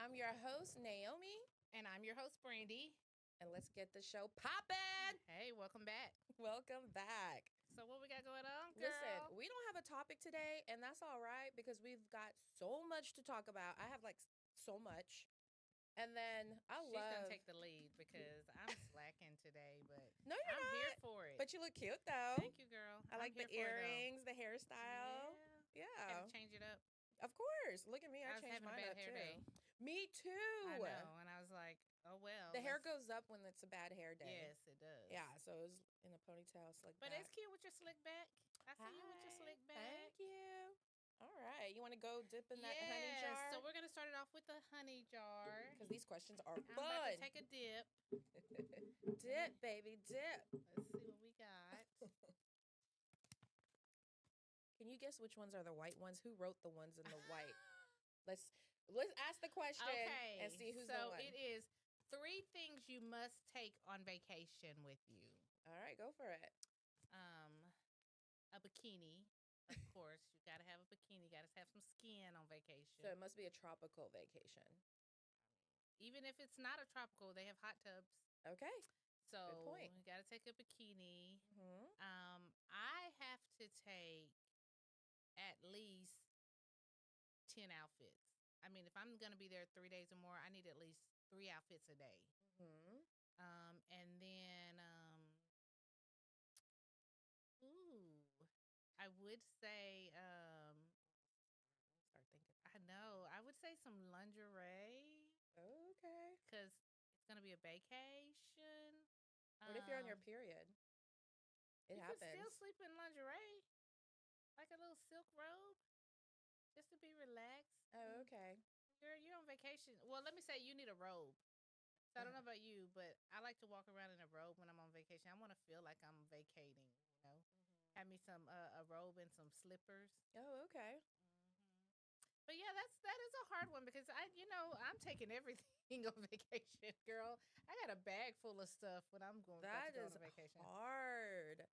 I'm your host, Naomi, And I'm your host, Brandy. and let's get the show poppin'. Hey, welcome back. Welcome back. So, what we got going on, girl? Listen, we don't have a topic today, and that's all right because we've got so much to talk about. I have like so much. And then She's gonna take the lead because I'm slacking today, but No, you're I'm here not. for it. But you look cute though. Thank you, girl. I like I'm the here for it, though. earrings, the hairstyle. Yeah. Yeah. Had to change it up. Of course. Look at me. I I was changed having a mine bad up hair too. day. Me too. I know, and I was like, oh well. The hair goes up when it's a bad hair day. Yes, it does. Yeah, so it was in a ponytail, slick But back. it's cute with your slick back. I see you with your Hi. slick back. Thank you. All right. You want to go dip in that honey Yes, jar? so we're gonna start it off with the honey jar. Because these questions are I'm fun. about to take a dip. Dip, baby, dip. Let's see what we got. Can you guess which ones are the white ones? Who wrote the ones in the white? Let's ask the question and see who's the one. So it is 3 things you must take on vacation with you. All right, go for it. A bikini, of course. You gotta have a bikini. You gotta have some skin on vacation. So it must be a tropical vacation. Even if it's not a tropical, they have hot tubs. Okay. So good point. You gotta take a bikini. Mm-hmm. I have to take at least 10 outfits. I mean, if I'm gonna be there 3 days or more, I need at least 3 outfits a day. Mm-hmm. And then, I would say, Start thinking. I know, I would say some lingerie. Okay. Because it's gonna be a vacation. What if you're on your period? It you happens. Can still sleep in lingerie, like a little silk robe, just to be relaxed. Oh, okay. Girl, you're on vacation. Well, let me say you need a robe. So I don't know about you, but I like to walk around in a robe when I'm on vacation. I want to feel like I'm vacating, you know. Mm-hmm. Have me some a robe and some slippers. Oh, okay. But yeah, that is a hard one because I'm taking everything on vacation, girl. I got a bag full of stuff when I'm going. That go is on vacation. hard.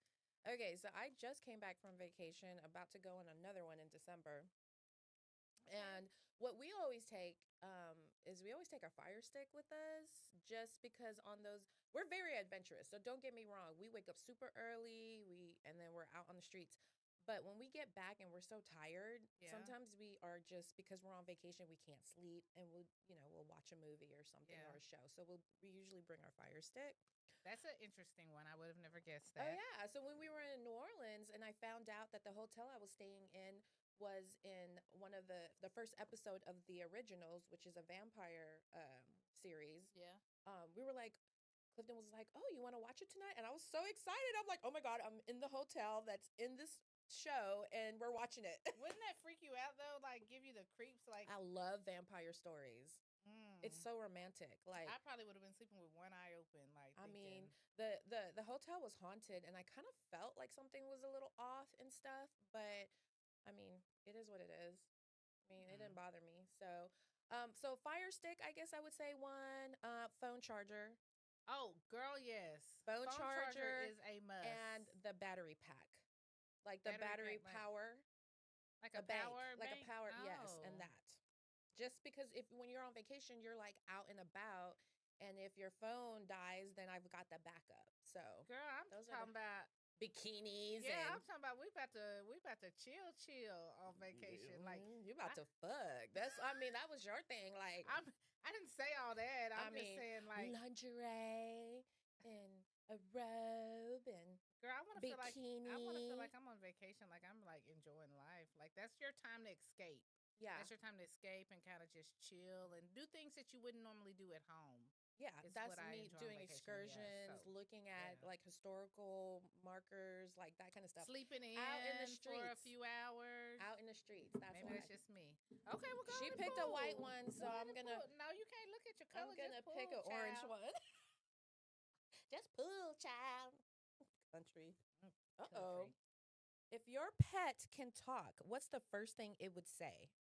Okay, so I just came back from vacation, about to go on another one in December. Okay. And what we always take is we always take our fire stick with us, just because on those we're very adventurous. So don't get me wrong, we wake up super early, and then we're out on the streets. But when we get back and we're so tired, sometimes we are just, because we're on vacation, we can't sleep, and we'll watch a movie or something or a show. So we usually bring our fire stick. That's an interesting one. I would have never guessed Oh that. yeah. So when we were in New Orleans and I found out that the hotel I was staying in was in one of the first episode of The Originals, which is a vampire series. Yeah. We were like, Clifton was like, "Oh, you want to watch it tonight?" And I was so excited. I'm like, "Oh my God, I'm in the hotel that's in this show and we're watching it." Wouldn't that freak you out though? Like give you the creeps? Like, I love vampire stories. It's so romantic. Like, I probably would have been sleeping with one eye open. Like, I mean, the hotel was haunted, and I kind of felt like something was a little off and stuff. But I mean, it is what it is. I mean, it didn't bother me. So, so fire stick, I guess I would say one. Phone charger. Oh, girl, yes. Phone charger is a must. And the battery pack, like the battery pack, power, like a power bank, like bank? a power. Oh. Yes, and that. Just because when you're on vacation, you're like out and about, and if your phone dies, then I've got the backup. So, girl, I'm talking about bikinis. Yeah, I'm talking about we about to chill on vacation. Like you about to fuck. That was your thing. Like I didn't say all that. I'm just saying like lingerie and a robe and girl, I want to bikini. feel like I'm on vacation. Like I'm like enjoying life. Like that's your time to escape. Yeah. That's your time to escape and kind of just chill and do things that you wouldn't normally do at home. Yeah, that's me doing excursions, looking at like historical markers, like that kind of stuff. Sleeping out in the streets for a few hours. Out in the streets. Maybe that's just me. Okay, well, she picked a white one, so I'm gonna. No, you can't look at your color. I'm gonna pick an orange one. Just pull, child. Country. Uh-oh. If your pet can talk, what's the first thing it would say?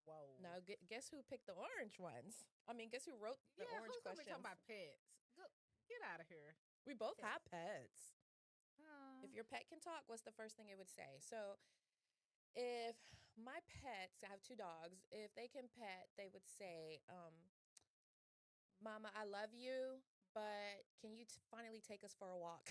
Whoa. Now, guess who picked the orange ones? I mean, guess who wrote the orange questions? Who's talking about pets? Get out of here. We both have pets. If your pet can talk, what's the first thing it would say? So if my pets, I have two dogs, if they can pet, they would say, Mama, I love you, but can you finally take us for a walk?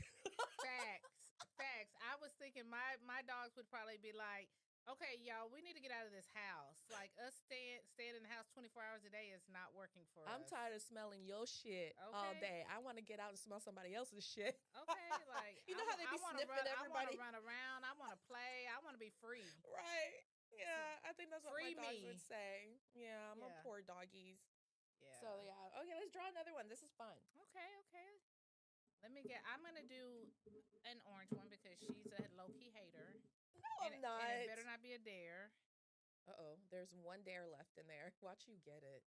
Facts, facts. I was thinking my dogs would probably be like, okay, y'all, we need to get out of this house. Like us staying in the house 24 hours a day is not working for I'm us. tired of smelling your shit all Okay, day. I want to get out and smell somebody else's shit. okay. Like You know how they I be want to sniffing run. I want to everybody? run around. I want to play. I want to be free. Right. Yeah, I think that's what my Free dogs would me. say. Yeah, I'm a Yeah, poor doggies. So yeah. yeah. Okay, let's draw another one. This is fun. Okay, okay. Let me get. I'm gonna do an orange one because she's a low key hater, No, and I'm and it not. better not be a dare. Uh-oh, there's one dare left in there. Watch you get it.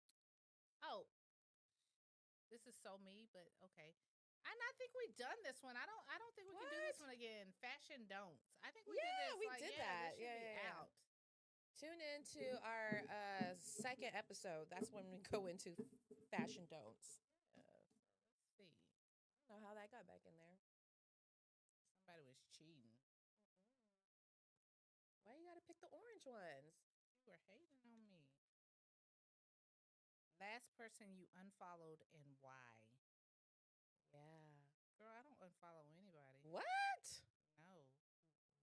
Oh, this is so me, but okay. And I think we've done this one. I don't think we can do What? this one again. Fashion don'ts. I think we did Yeah, this. we Like, did yeah, that. this should Yeah, be yeah, yeah. out. Tune in to our second episode. That's when we go into fashion don'ts. Let's see. I don't know how that got back in there. Somebody was cheating. Why you gotta pick the orange ones? You were hating on me. Last person you unfollowed and why? Yeah. Girl, I don't unfollow anybody. What? No.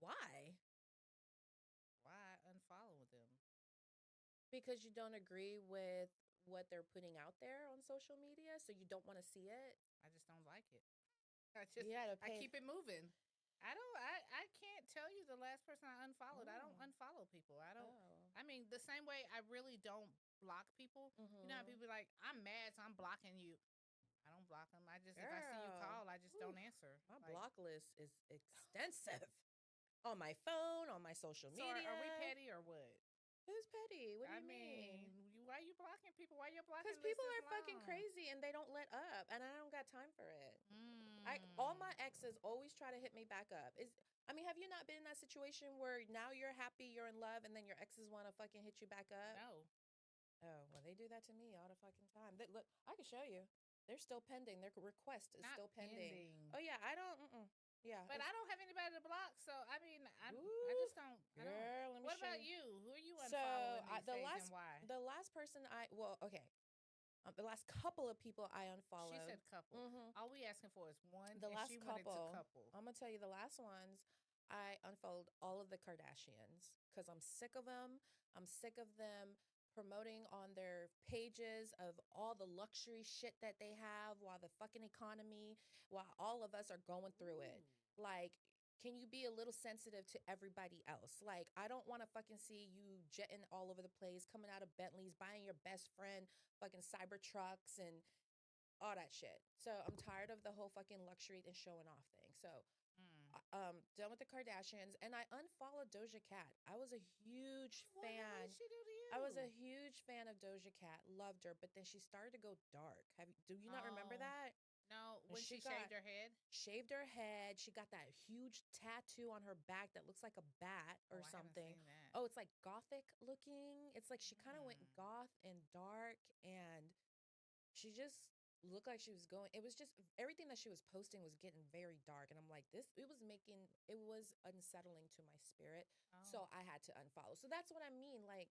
Why? Why unfollow them? Because you don't agree with what they're putting out there on social media, so you don't want to see it. I just don't like it. You gotta I pay. keep it moving. I can't tell you the last person I unfollowed. I don't Oh. unfollow people. I don't Oh. I mean the same way I really don't block people. You know how Mm-hmm. people are like, I'm mad, so I'm blocking you. I don't block them. I just if I see you Girl. call, I just Whew. don't answer. My Like, block list is extensive. On my phone, on my social so are we media. petty or what? Who's petty? What do I you mean? mean, why are you blocking people? Why your Because blocking list people is are fucking long? crazy and they don't let up, and I don't got time for it. All Mm. my exes always try to hit me back up. Have you not been in that situation where now you're happy, you're in love, and then your exes want to fucking hit you back up? No. Oh, well, they do that to me all the fucking time. Look, I can show you. They're still pending. Their request is Not still pending. pending. Oh yeah, I don't. Yeah, But I don't have anybody to block, so I mean, I Woo, just don't. I don't. girl, let me What show about you. you? Who are you So unfollowing these the days, last and why? the last person okay, the last couple of people I She unfollowed. said couple. Mm-hmm. All we asking for is one, The and she last went into couple, couple. I'm gonna tell you the last ones. I unfollowed all of the Kardashians because I'm sick of them. I'm sick of them promoting on their pages of all the luxury shit that they have while the fucking economy, while all of us are going through it. Ooh. Like, can you be a little sensitive to everybody else? Like, I don't want to fucking see you jetting all over the place, coming out of Bentleys, buying your best friend fucking cyber trucks and all that shit. So I'm tired of the whole fucking luxury and showing off thing. So Mm. done with the Kardashians, and I unfollowed Doja Cat. I was a huge What the hell did fan. she do to I was a you? huge fan of Doja Cat, loved her, but then she started to go dark. Do you not remember Oh that? no, When when she she got shaved her head. shaved her head, she got that huge tattoo on her back that looks like a bat Oh, or I haven't something. seen that. Oh, it's like gothic looking. It's like she kind of went Mm. goth and dark, and she just looked like she was going, it was just everything that she was posting was getting very dark, and I'm like, this, it was unsettling to my spirit, Oh, so I had to unfollow. So that's what I mean, like,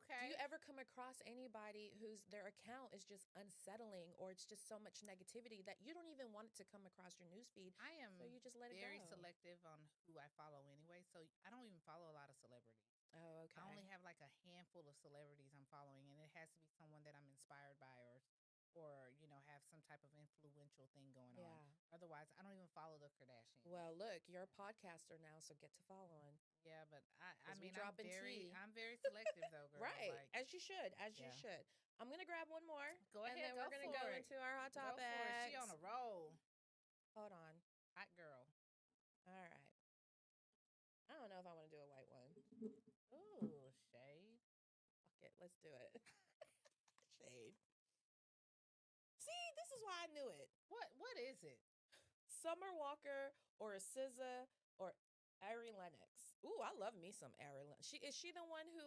do you okay. ever come across anybody whose their account is just unsettling, or it's just so much negativity that you don't even want it to come across your newsfeed, I so am you just let it very go? selective on who I follow anyway, so I don't even follow a lot of celebrities. Oh, I only okay. have like a handful of celebrities I'm following, and it has to be someone that I'm inspired by, or have some type of influential thing going on. Yeah. Otherwise, I don't even follow the Kardashians. Well, look, you're a podcaster now, so get to following, Yeah, but I because we mean, I'm dropping very tea. I'm very selective though, girl. Right, Like, as you should, as you yeah, should. I'm gonna grab one more, go and ahead, then we're go gonna for go it, into our hot go for it. She on topics. a roll, Hold on. hot girl. All right. I don't know if I want to do a white one. Ooh, shade. Fuck it. Let's do it. Shade. See, this is why I knew it. What is it? Summer Walker or a SZA or Ari Lennox. Ooh, I love me some Ari Lennox. Is she the one who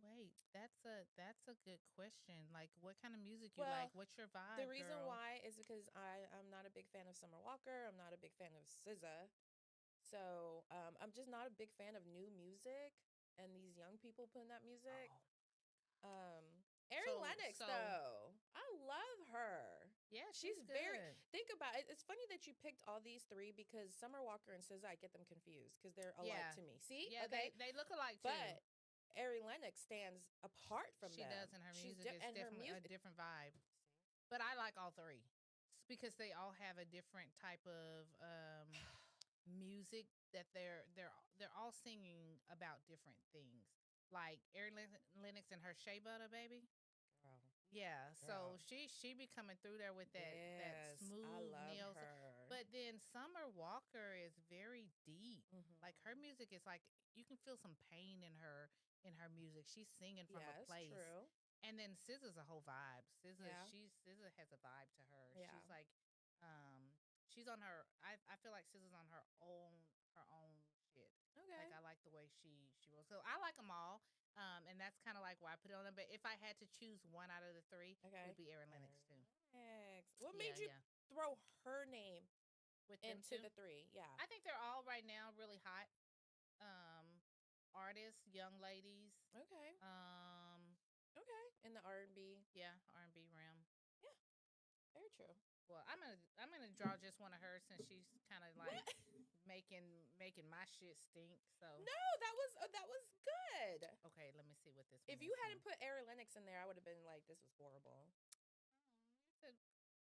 Wait, that's a good question. Like, what kind of music you like? well, What's your the vibe, reason girl? why is because I'm not a big fan of Summer Walker. I'm not a big fan of SZA. So I'm just not a big fan of new music. and these young people putting that music. Oh. Ari Lennox though, I love her. Yeah, She's good. very. Think about it. It's funny that you picked all these three because Summer Walker and SZA, I get them confused because they're alike to me. See, yeah, okay, they look alike too. but Ari Lennox stands apart from she them. does, and her music is and her definitely music a different vibe. But I like all three because they all have a different type of music that they're all singing about different things. Like Ari Lennox and her Shea Butter baby. Girl. Yeah, so Girl. she be coming through there with that Yes, smooth I love neo. her. But then Summer Walker is very deep. Like her music is like you can feel some pain in her music. She's singing from a place. True. And then SZA's a whole vibe. Yeah. SZA has a vibe to her. Yeah. She's like, she's on her. I feel like SZA's on her own shit. Okay. Like I like the way she rolls. So I like them all. And that's kind of like why I put it on them. But if I had to choose one out of the three, it would be Ari Lennox too. What made you throw her name with into the three? Yeah, I think they're all right now really hot. Artists, young ladies. Okay. Okay. In the R&B. Yeah, R&B realm. Yeah. Very true. Well, I'm gonna draw just one of hers since she's kind of like making my shit stink. So no, that was good. Okay, let me see what this. If you hadn't put Ari Lennox in there, I would have been like, this was horrible. You said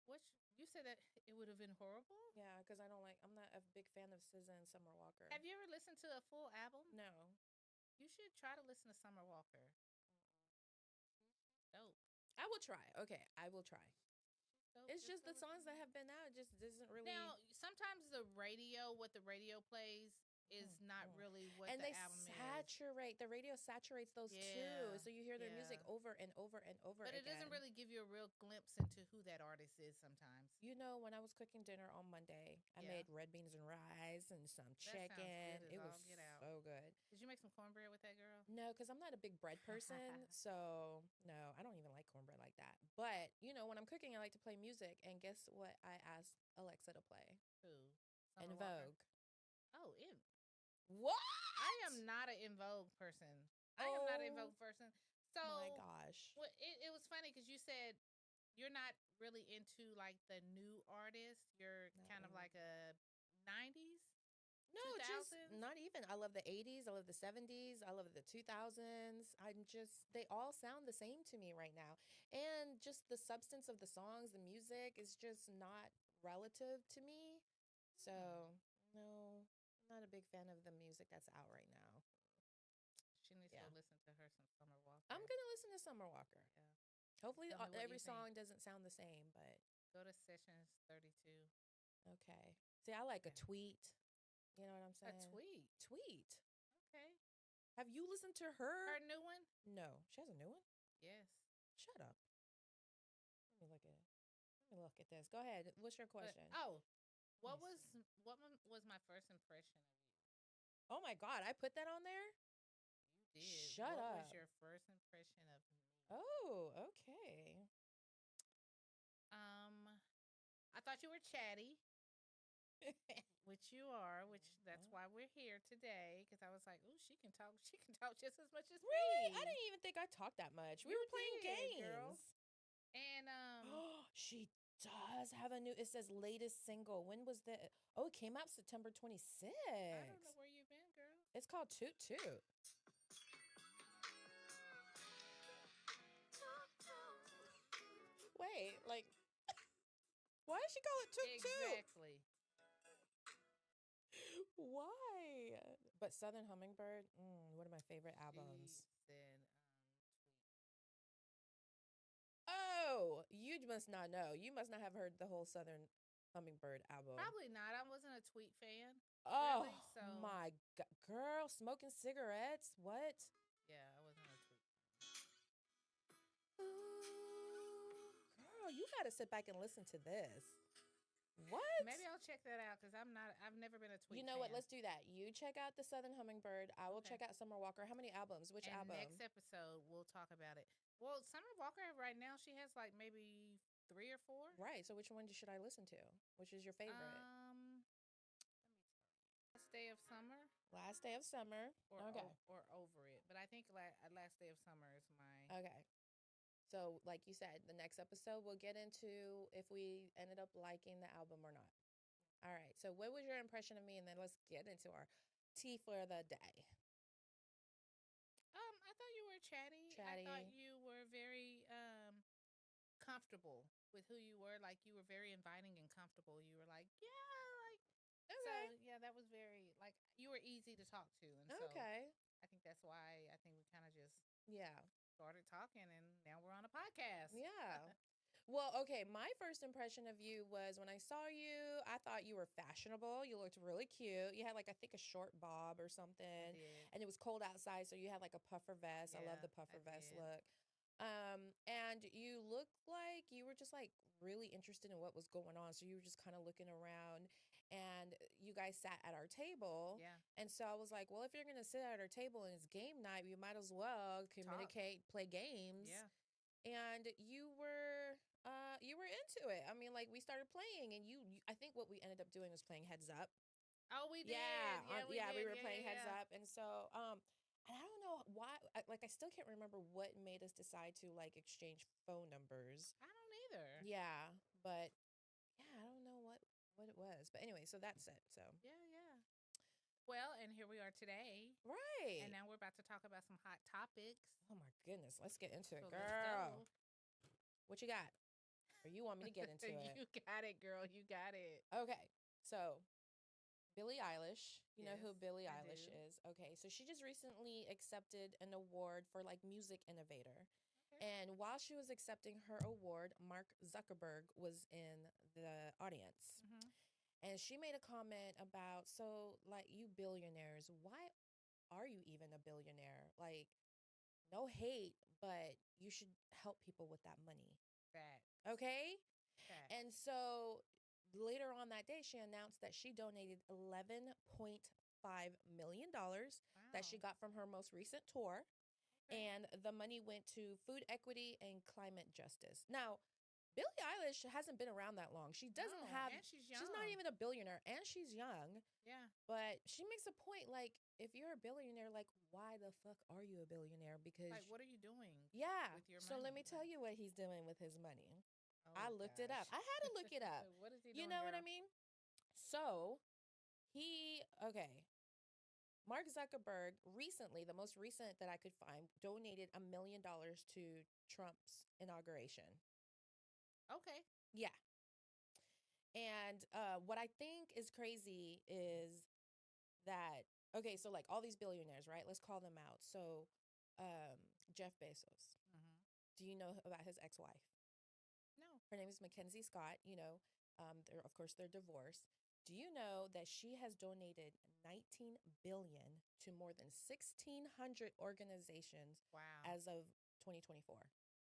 what? You said that it would have been horrible. Yeah, because I'm not a big fan of SZA and Summer Walker. Have you ever listened to a full album? No. You should try to listen to Summer Walker. Dope. I will try. Okay, I will try. It's just the songs that have been out just doesn't really. Now, sometimes the radio, what the radio plays, is not really what the album saturate. The radio saturates those too, so you hear their music over and over and over. But again. It doesn't really give you a real glimpse into who that artist is. Sometimes, you know, when I was cooking dinner on Monday, I made red beans and rice and some chicken. It was so good. Did you make some cornbread with that, girl? No, because I'm not a big bread person. So no, I don't even like cornbread like that. But you know, when I'm cooking, I like to play music. And guess what? I asked Alexa to play. Who? In Vogue. Oh, What? I am not an In Vogue person. I am not an In Vogue person. So, my gosh. Well, it was funny because you said you're not really into like the new artists. You're kind of like a 90s. No, 2000s? Just not even. I love the 80s. I love the 70s. I love the 2000s. They all sound the same to me right now. And just the substance of the songs, the music is just not relative to me. So, no. Not a big fan of the music that's out right now. She needs to listen to her some Summer Walker. I'm gonna listen to Summer Walker. Yeah. Hopefully, every song doesn't sound the same, but go to Sessions 32. Okay. See, I like a tweet. You know what I'm saying? A tweet. Tweet. Okay. Have you listened to her? Her new one? No, she has a new one. Yes. Shut up. Let me look at this. Go ahead. What's your question? What was my first impression of you? Oh my God, I put that on there? You did. Shut up. What was your first impression of me? Oh, okay. I thought you were chatty. Which you are, that's why we're here today. Because I was like, "Ooh, she can talk. She can talk just as much as me." Really? I didn't even think I talked that much. We were playing games, girl. And she does have a new. It says latest single. When was the? Oh, it came out September 26th. I don't know where you've been, girl. It's called Toot Toot. Wait, like, why does she call it Toot Toot? Exactly. Why? But Southern Hummingbird, one of my favorite albums. Oh, you must not know. You must not have heard the whole Southern Hummingbird album. Probably not. I wasn't a Tweet fan. Oh, really, so. My God. Girl, smoking cigarettes? What? Yeah, I wasn't a Tweet fan. Girl, you got to sit back and listen to this. What? Maybe I'll check that out because I've never been a Tweet fan. You know what? Let's do that. You check out the Southern Hummingbird. I will check out Summer Walker. How many albums? Which album? Next episode, we'll talk about it. Well, Summer Walker right now, she has like maybe 3 or 4. Right. So which one should I listen to? Which is your favorite? Let me tell you. Last Day of Summer. Last day of summer. Okay. Or over it. But I think last day of summer is my. Okay. So, like you said, the next episode we'll get into if we ended up liking the album or not. All right. So, what was your impression of me? And then let's get into our tea for the day. I thought you were chatty. I thought Chatty. you were very comfortable with who you were. Like you were very inviting and comfortable. You were like, yeah, like so Okay. yeah, that was very like you were easy to talk to, and so Okay. I think that's why I think we kind of just Yeah. started talking, and now we're on a podcast. Yeah. Well, okay, my first impression of you was when I saw you, I thought you were fashionable. You looked really cute. You had like I think a short bob or I something. did. And it was cold outside, so you had like a puffer vest. I love Yeah, the I puffer vest did. look. And you looked like you were just like really interested in what was going on. So you were just kind of looking around and you guys sat at our table. Yeah. And so I was like, well, if you're going to sit at our table and it's game night, you might as well Talk. communicate, play games. Yeah. And you were into it. I mean, like we started playing and I think what we ended up doing was playing Heads Up. Oh, we Yeah, did. Yeah, we yeah, we did. were Yeah, playing yeah, Heads yeah. Up. And so and I don't know why like I still can't remember what made us decide to like exchange phone numbers. I don't either. Yeah, but yeah, I don't know what it was. But anyway, so that's it. So, Yeah, yeah. Well, and here we are today. And right. now we're about to talk about some hot topics. Oh my goodness, let's get into it, So let's girl. go. What you got? Or you want me to get into it? You got it, girl. You got it. Okay. So, Billie Eilish. You know Yes, who Billie I Eilish do. is? Okay, so she just recently accepted an award for like music innovator. Okay. And while she was accepting her award, Mark Zuckerberg was in the audience. Mm-hmm. And she made a comment about, so like you billionaires, why are you even a billionaire? Like, no hate, but you should help people with that money. Facts. Okay? Facts. And so later on that day, she announced that she donated $11.5 million that she Wow. got from her most recent tour. Okay. And the money went to food equity and climate justice. Now, Billie Eilish hasn't been around that long. She doesn't No, have, and she's she's not young. even a billionaire and she's young, Yeah. but she makes a point like, if you're a billionaire, like, why the fuck are you a billionaire? Because, Like, what are you doing yeah. with your So let me money? tell Like, you what he's doing with his money. I oh looked it up. gosh. I had to look it up. What is he You doing, know what I girl? mean? So okay. Mark Zuckerberg recently, the most recent that I could find, donated $1 million to Trump's inauguration. Okay. Yeah. And what I think is crazy is that, okay, so like all these billionaires, right? Let's call them out. So Jeff Bezos. Mm-hmm. Do you know about his ex wife? No. Her name is Mackenzie Scott. Of course, they're divorced. Do you know that she has donated 19 billion to more than 1,600 organizations Wow. as of 2024?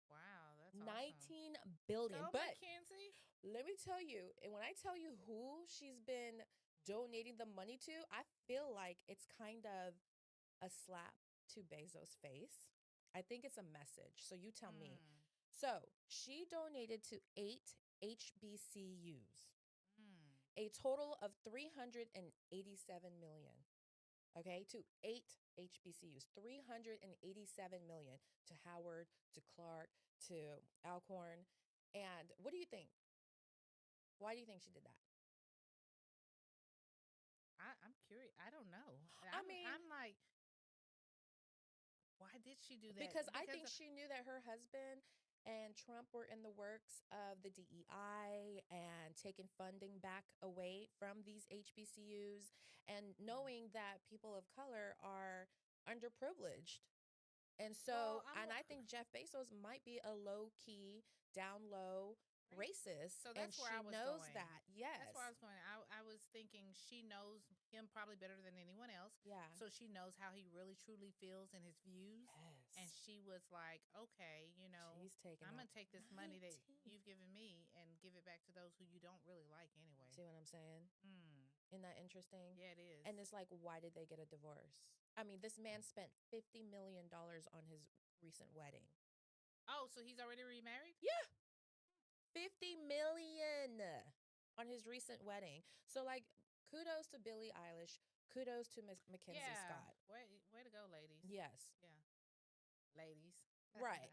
Wow. That's awesome. 19 billion. Go, But Mackenzie. let me tell you, and when I tell you who she's been donating the money to, I feel like it's kind of a slap to Bezos' face. I think it's a message. So you tell me. Hmm. So she donated to 8 HBCUs, Hmm. a total of 387 million. Okay, to 8 HBCUs, 387 million to Howard, to Clark, to Alcorn. And what do you think? Why do you think she did that? I'm curious. I don't know. I mean, I'm like, why did she do that? because I Because think she knew that her husband and Trump were in the works of the DEI and taking funding back away from these HBCUs and knowing that people of color are underprivileged. And well, so, and I think Jeff Bezos might be a low key, down low racist, so and that's where I she was knows going. that. That's where I Yes. was going. I was thinking she knows him probably better than anyone else. Yeah. So she knows how he really truly feels and his views. And Yes. she was like, okay, She's taking I'm out going to take this money that 19. you've given me and give it back to those who you don't really like anyway. See what I'm saying? Hmm. Isn't that interesting? Yeah, it is. And it's like, why did they get a divorce? I mean, this man spent $50 million on his recent wedding. Oh, so he's already remarried? Yeah, 50 million on his recent wedding. So, like, kudos to Billie Eilish. kudos to Miss Mackenzie Yeah. Scott. Way to go, ladies. Yes. Yeah. Ladies. Right.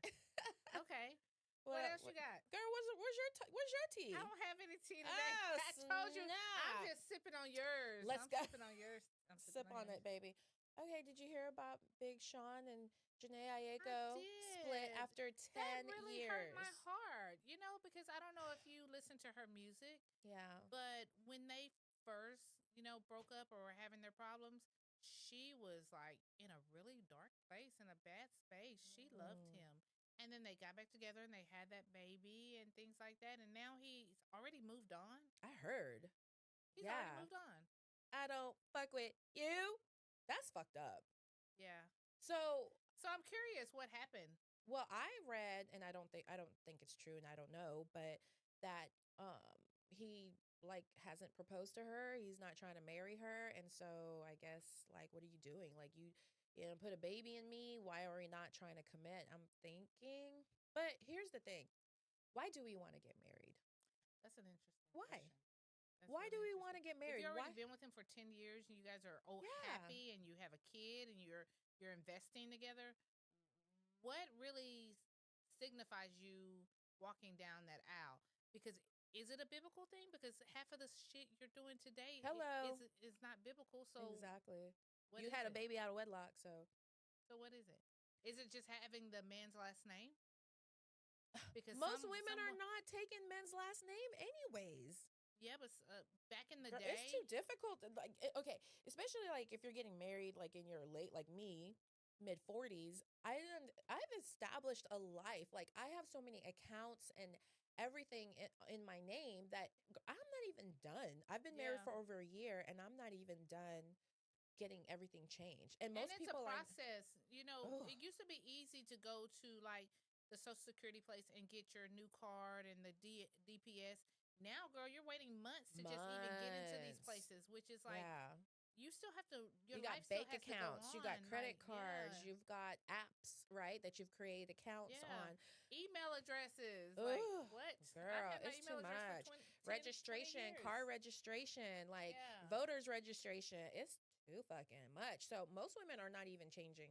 Okay. What Well, else you got? girl, where's your tea? I don't have any tea today. Oh, I told you I'm snap. just sipping on yours. Let's I'm go. sipping on yours. I'm sipping Sip on yours. it, baby. Okay, did you hear about Big Sean and Jhené I Aiko split did. after That 10 really hurt my years? heart, because I don't know if you listen to her music, Yeah. but when they first, broke up or were having their problems, she was like in a really dark place, in a bad space. She loved Mm, him. And then they got back together and they had that baby and things like that. And now he's already moved on. I heard. He's already Yeah. moved on. I don't fuck with you. That's fucked up. Yeah. So, So I'm curious what happened. well, I read, and I don't think it's true, and I don't know, but that he like hasn't proposed to her. He's not trying to marry her, and so I guess like, what are you doing? Like you know, put a baby in me. Why are we not trying to commit? I'm thinking, but here's the thing: why do we want to get married? That's an interesting Why? question. That's Why do really we want interesting. to get If married? you already Why? been with him for 10 years and you guys are Yeah. happy and you have a kid and you're investing together, what really signifies you walking down that aisle? Because is it a biblical thing? Because half of the shit you're doing today Hello. is not biblical. So Exactly. what You is had a it? baby out of wedlock, so So what is it? Is it just having the man's last name? Because most women some are not taking men's last name anyways. yeah, but back in the Girl, it's too day, difficult. Like, okay, especially like if you're getting married, like in your late, like me, mid 40s. I've established a life. Like I have so many accounts and everything in my name that I'm not even done. I've been married yeah. for over a year, and I'm not even done getting everything changed. And And most it's a people are, process. oh, It used to be easy to go to like the Social Security place and get your new card and the DPS. Now, girl, you're waiting months to just even get into these months. places, which is like Yeah. you still have to. Your You got life still bank has to go accounts, you got on. credit Like, cards, yeah, you've got apps, right, that you've created accounts yeah. on. Email addresses. Like Ugh, what? I've girl, had my it's too email address for much. 20 Registration, years. car registration, like Yeah, voters registration. It's too fucking much. So most women are not even changing.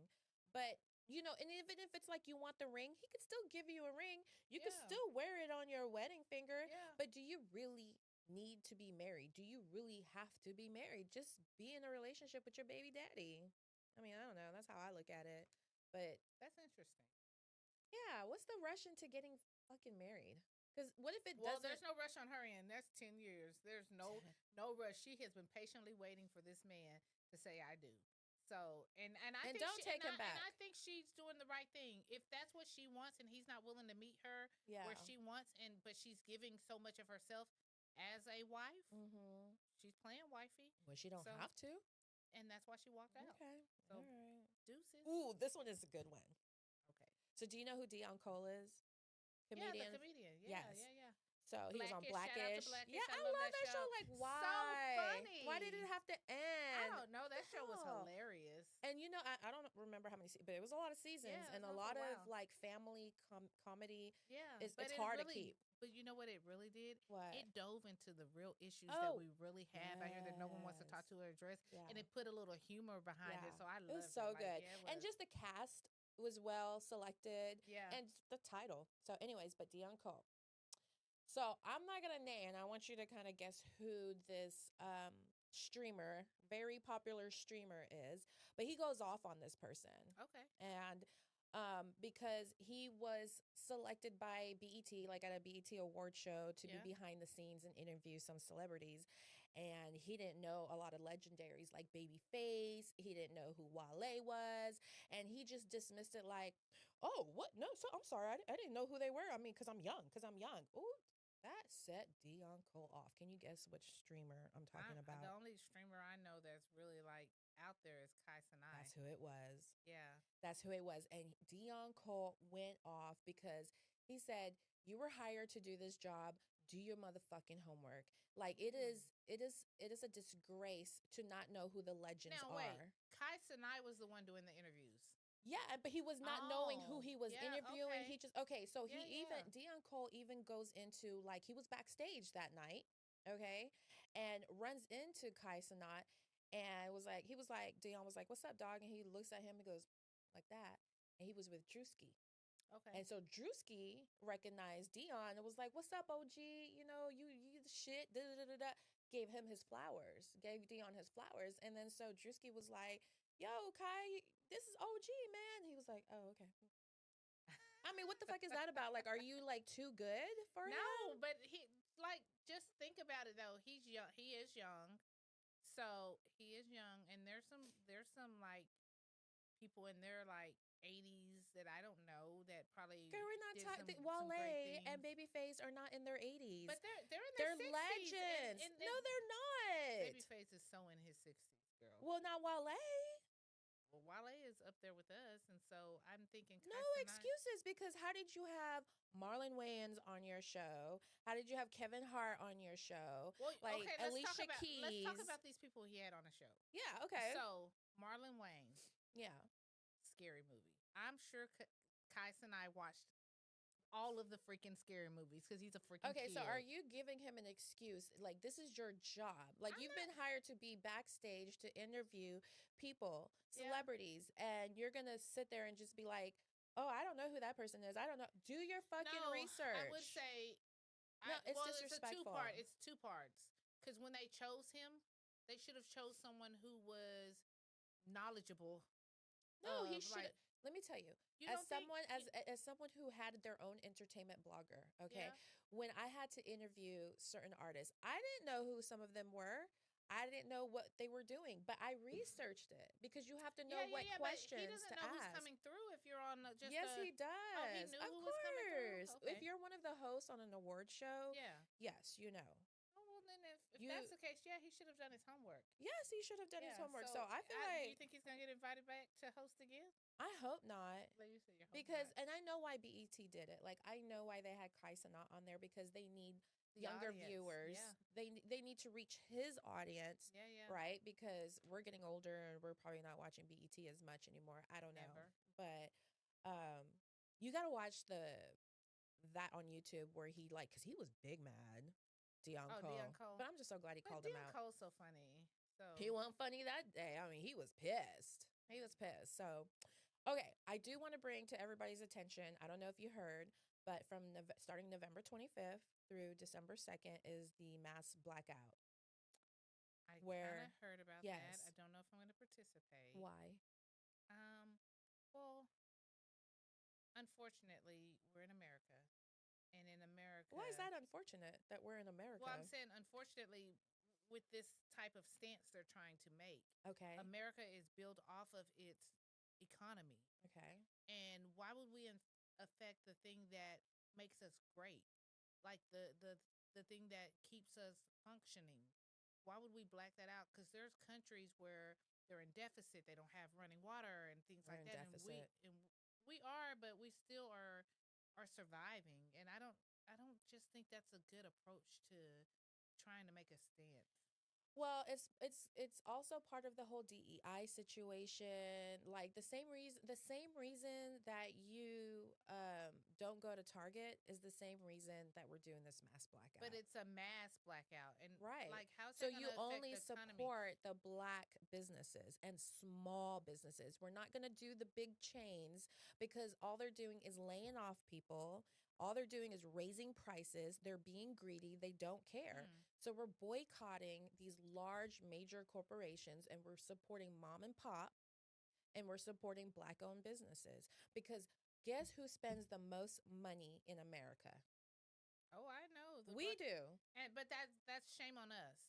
But and even if it's like you want the ring, he could still give you a ring. You could yeah, still wear it on your wedding finger. yeah. But do you really need to be married? Do you really have to be married? Just be in a relationship with your baby daddy. I mean, I don't know. That's how I look at it. But That's interesting. yeah, what's the rush into getting fucking married? Because what if it Well, doesn't? there's no rush on her end. That's 10 years. There's no rush. She has been patiently waiting for this man to say I do. So and I And think don't take him I back. think she's doing the right thing. If that's what she wants and he's not willing to meet her where Yeah. she wants but she's giving so much of herself as a wife, Mm-hmm. she's playing wifey. Well, she don't So have to. and that's why she walked out. Okay. All So right. deuces. Ooh, this one is a good one. Okay. So, do you know who Dion Cole is? Yeah, the Comedian. comedian. Yeah, Yes. yeah, yeah. So he was on Blackish. Shout out to Blackish. Yeah, Blackish. I I love love that that show. show. Like, So why? Why did it funny. have to I end? don't know. What That the show was hell? hilarious. And I don't remember how many, but it was a lot of seasons Yeah, it and was a on for lot a of while. like family comedy. Yeah, It's but it hard to really, keep. but you know what it really did? What? It dove into the real issues that Oh, we really have out here that no one wants to yes. talk to or address, Yeah. and it put a little humor behind Yeah. it. So I It was loved it. so Like, good. yeah, it And was. just the cast was well selected Yeah. and the title. So, anyways, but Dion Cole. So, I'm not going to name, I want you to kind of guess who this streamer, very popular streamer is, but he goes off on this person. Okay. And because he was selected by BET, like at a BET award show, to be Yeah. behind the scenes and interview some celebrities. And he didn't know a lot of legendaries like Babyface. He didn't know who Wale was. And he just dismissed it like, oh, what? No, so I'm sorry. I didn't know who they were. I mean, because I'm young. Ooh, that set Dion Cole off. Can you guess which streamer I'm talking The about? only streamer I know that's really like out there is Kai Sinai. That's who it was. Yeah. That's who it was. And Dion Cole went off because he said, "You were hired to do this job. Do your motherfucking homework." Like it is a disgrace to not know who the legends Now wait, are. Kai Sinai was the one doing the interviews. Yeah, but he was not knowing who Oh, he was yeah, interviewing. okay. He just okay, so Yeah, he even yeah. Dion Cole even goes into like he was backstage that night, okay, and runs into Kai Sanat and he was like, Dion was like, "What's up, dog?" And he looks at him and goes like that, and he was with Drewski. Okay. And so Drewski recognized Dion and was like, "What's up, OG? You know, you the shit." Da, da, da, da, da. Gave him his flowers. Gave Dion his flowers. And then so Drewski was like, "Yo, Kai, this is OG, man." He was like, "Oh, okay." I mean, what the fuck is that about? Like, are you like too good for No, him? but he like just think about it though. He's young. He is young. So he is young, and there's some like people in their like 80s that I don't know that probably Girl, we're not did some great Wale and things. Babyface are not in their 80s. But they're in their They're 60s, legends. No, and they're not. Babyface is so in his 60s, girl. Well, not Wale. Well, Wale is up there with us, and so I'm thinking No Kai Cenat. excuses, because how did you have Marlon Wayans on your show? How did you have Kevin Hart on your show? Well, Like okay, Alicia let's talk Keys. about these people he had on the show. Yeah, okay. So Marlon Wayans, Yeah. scary movie. I'm sure Kai and I watched all of the freaking scary movies because he's a freaking Okay, kid. so are you giving him an excuse? Like, this is your job. Like, I'm you've not. been hired to be backstage to interview people, Yeah. celebrities, and you're going to sit there and just be like, "Oh, I don't know who that person is. I don't know." Do your fucking No, research. I would say. No, it's Well, disrespectful. It's two parts. Because when they chose him, they should have chose someone who was knowledgeable. No, he Of should. like, Let me tell you, you as don't think? someone who had their own entertainment blogger, okay, Yeah. when I had to interview certain artists, I didn't know who some of them were. I didn't know what they were doing, but I researched it because you have to know Yeah, yeah, what yeah. But he questions doesn't to know who's ask. coming through if you're on just Yes, a. he Oh, he does. knew Of who was coming through. course. If Okay. you're one of the hosts on an award show, Yeah. yes, you know. Oh well, then if You that's the case, yeah, he should have done his homework. Yes, he should have done his Yeah. homework. So So, I feel do you like think he's gonna get invited back to host again? I hope not. Like you said, you hope Because, not. and I know why BET did it. Like, I know why they had Kai Cenat on there, because they need The younger audience. viewers. Yeah. They need to reach his audience, Yeah. Yeah. right? Because we're getting older and we're probably not watching BET as much anymore. I don't know, Never. but um, you got to watch that on YouTube where he, like, because he was big mad, Dion Oh, Dion Cole. Cole. But I'm just so glad he But called him Dion out. Cole's so funny. So He wasn't funny that day. I mean, he was pissed. He was pissed. So, okay, I do want to bring to everybody's attention. I don't know if you heard, but from starting November 25th through December 2nd is the mass blackout. I kind Where, of heard about that. I yes, don't know if I'm going to participate. why? Um, well, unfortunately, we're in America, and in America, Why is that unfortunate that we're in well, I'm America? saying unfortunately, with this type of stance they're trying to make, Okay, America is built off of its economy, okay, and why would we affect the thing that makes us great, like the thing that keeps us functioning? Why would we black that out? Because there's countries where they're in deficit, they don't have running water and things we're like in that, and deficit. we are, but we still are surviving, and I don't just think that's a good approach to trying to make a stance. Well, it's also part of the whole DEI situation. Like, the same reason that you don't go to Target is the same reason that we're doing this mass But blackout. it's a mass blackout, and Right. like, how's So that going you to affect only the economy? support the black businesses and small businesses. We're not going to do the big chains, because all they're doing is laying off people. All they're doing is raising prices. They're being greedy. They don't care. Hmm. So we're boycotting these large major corporations, and we're supporting mom and pop, and we're supporting black owned businesses, because guess who spends the most money in America? Oh, I know the We black, do. and but that's shame on us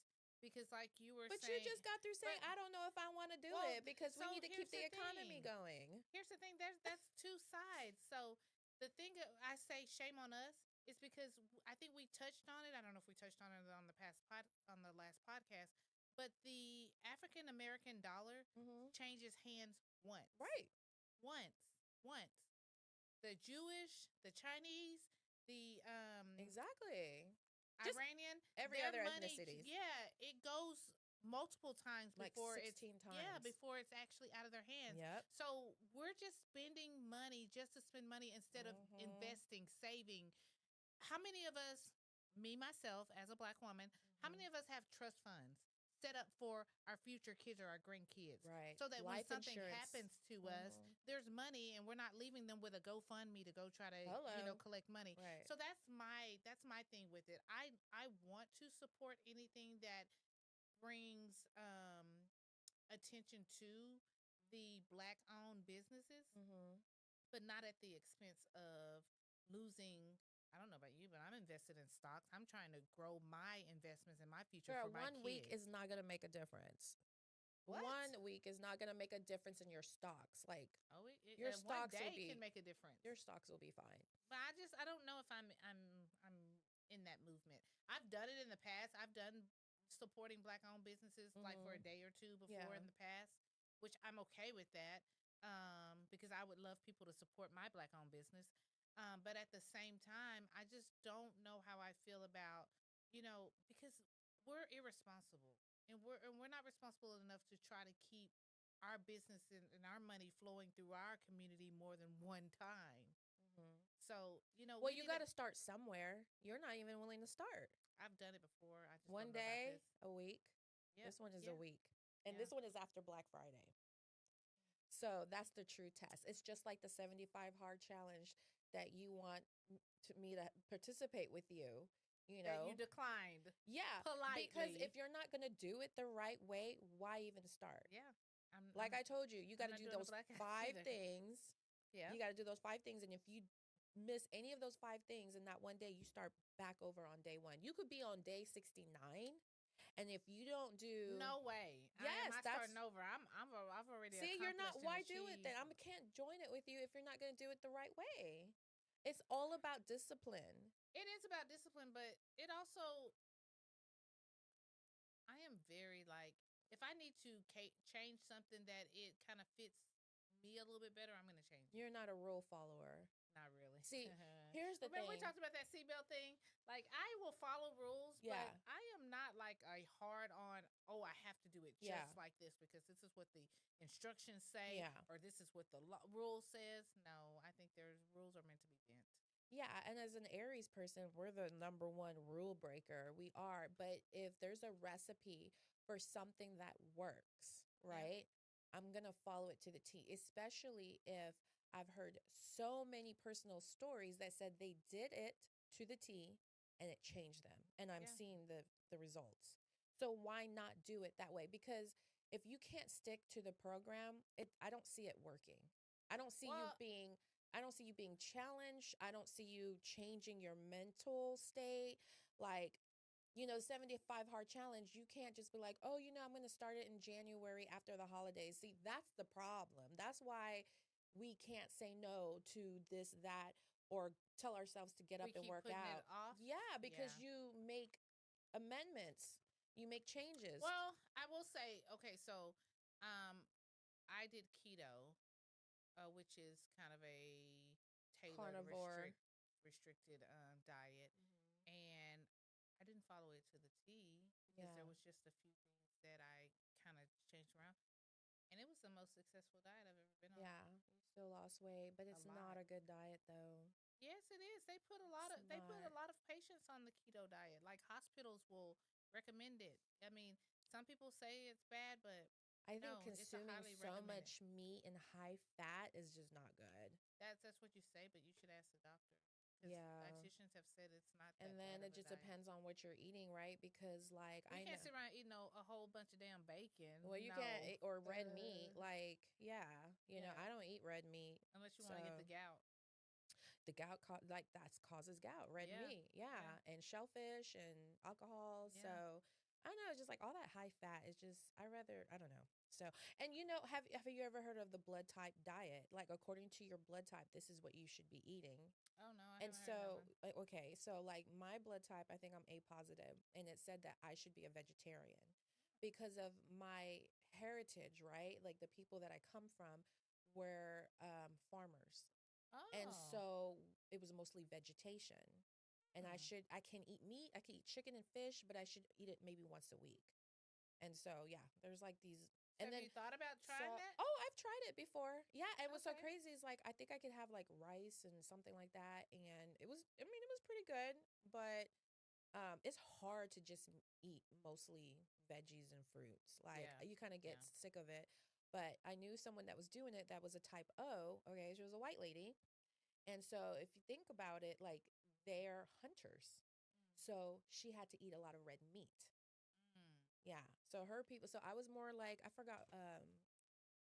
because, like you were But you saying, just got through saying, but I don't know if I want to do well, it, because we so need to keep here's the the economy thing. going. Here's the thing. That's two sides. So the thing that I say shame on us is because I think we touched on it. I don't know if we touched on it on on the last podcast, but the African American dollar Hmm. changes hands Right. once, once. The Jewish, the Chinese, the Exactly. Just Iranian, every their other money, ethnicities, yeah, it goes multiple times like before it's 16 yeah, times. before it's actually out of their hands. Yep. So we're just spending money just to spend money instead of Hmm. investing, saving. How many of us, me myself as a black woman, how Hmm. many of us have trust funds set up for our future kids or our grandkids. Right. So that when Life something insurance. happens to us, there's money and we're not leaving them with a GoFundMe to go try to, Hello. collect money. Right. So that's my thing with it. I want to support anything that brings attention to the black owned businesses, but not at the expense of losing. I don't know about you, but I'm invested in stocks. I'm trying to grow my investments in my future Girl, for my one week kids. is not going to make a difference. What? 1 week is not going to make a difference in your stocks. Like, Oh, your one stocks will day be can make a difference. your stocks will be fine. But I don't know if I'm in that movement. I've done it in the past. I've done supporting black owned businesses like for a day or two before Yeah. in the past, which I'm okay with that. Because I would love people to support my black owned business. But at the same time, I just don't know how I feel about, because we're irresponsible and we're not responsible enough to try to keep our business and our money flowing through our community more than one time. So, Well, you got to start somewhere. You're not even willing to start. I've done it before. I just One don't know about day, this. a week. Yep. This one is Yeah. a week. And Yeah. this one is after Black Friday. So that's the true test. It's just like the 75 hard challenge that you want me to participate with you, That you declined. Yeah. Politely. Because if you're not going to do it the right way, why even start? Yeah. Like I told you, you got to not do doing the those black 5 either. things. Yeah. You got to do those 5 things. And if you miss any of those 5 things in that one day, you start back over on day 1. You could be on day 69. And if you don't do No way. Yes, I'm that's starting over. I've already See, you're not accomplished why and do it then? achieved. I can't join it with you if you're not going to do it the right way. It's all about discipline. It is about discipline, but it also I am very like if I need to change something that it kind of fits me a little bit better, I'm going to change it. You're not a rule follower. Not really. See, here's the Remember thing. we talked about that seatbelt thing? Like I will follow rules, Yeah. but I am not like a hard on, oh, I have to do it just like this because this is what the instructions say or this is what the rule says. No, I think there's rules are meant to be bent. Yeah, and as an Aries person, we're the number one rule breaker. We are. But if there's a recipe for something that works, right? I'm going to follow it to the T, especially if I've heard so many personal stories that said they did it to the T and it changed them. And I'm seeing the results. So why not do it that way? Because if you can't stick to the program, I don't see it working. I don't see you being challenged. I don't see you changing your mental state. Like, 75 hard challenge, you can't just be like, oh, I'm going to start it in January after the holidays. See, that's the problem. That's why we can't say no to this, that, or tell ourselves to get up and work out. Yeah, because you make amendments, you make changes. Well, I will say, okay, so I did keto, which is kind of a tailored restricted diet, and I didn't follow it to the T because there was just a few things that I kind of changed around, and it was the most successful diet I've ever been on. Yeah, you still lost weight, but it's not a good diet though. Yes, it is. They put a lot of patients on the keto diet. Like hospitals will recommend it. I mean, some people say it's bad, but I think no, it's a consuming highly so recommended. much meat and high fat is just not good. That's what you say, but you should ask the doctor. Yeah, dietitians have said it's not. And then it just depends on what you're eating, right? Because like you can't sit around eating a whole bunch of damn bacon. Well, you can't eat, or red meat. Like, I don't eat red meat unless you want to get the gout. The gout, that causes gout. Red meat, and shellfish and alcohol. So I don't know. It's just like all that high fat is just. I don't know. So, and have you ever heard of the blood type diet? Like, according to your blood type, this is what you should be eating. Oh no, I and haven't so heard that one. okay, so like my blood type, I think I'm A positive, and it said that I should be a vegetarian because of my heritage, right? Like the people that I come from were farmers. And so it was mostly vegetation. And I can eat meat, I can eat chicken and fish, but I should eat it maybe once a week. And so, there's like these. And have you thought about trying that? Oh, I've tried it before. Yeah, and what's so crazy is like I think I could have like rice and something like that, and it was pretty good, but it's hard to just eat mostly veggies and fruits. Like Yeah. you kind of get Yeah. sick of it. But I knew someone that was doing it that was a type O. Okay, she was a white lady, and so if you think about it, like they're hunters, so she had to eat a lot of red meat. Mm. Yeah. So her people. So I was more like I forgot.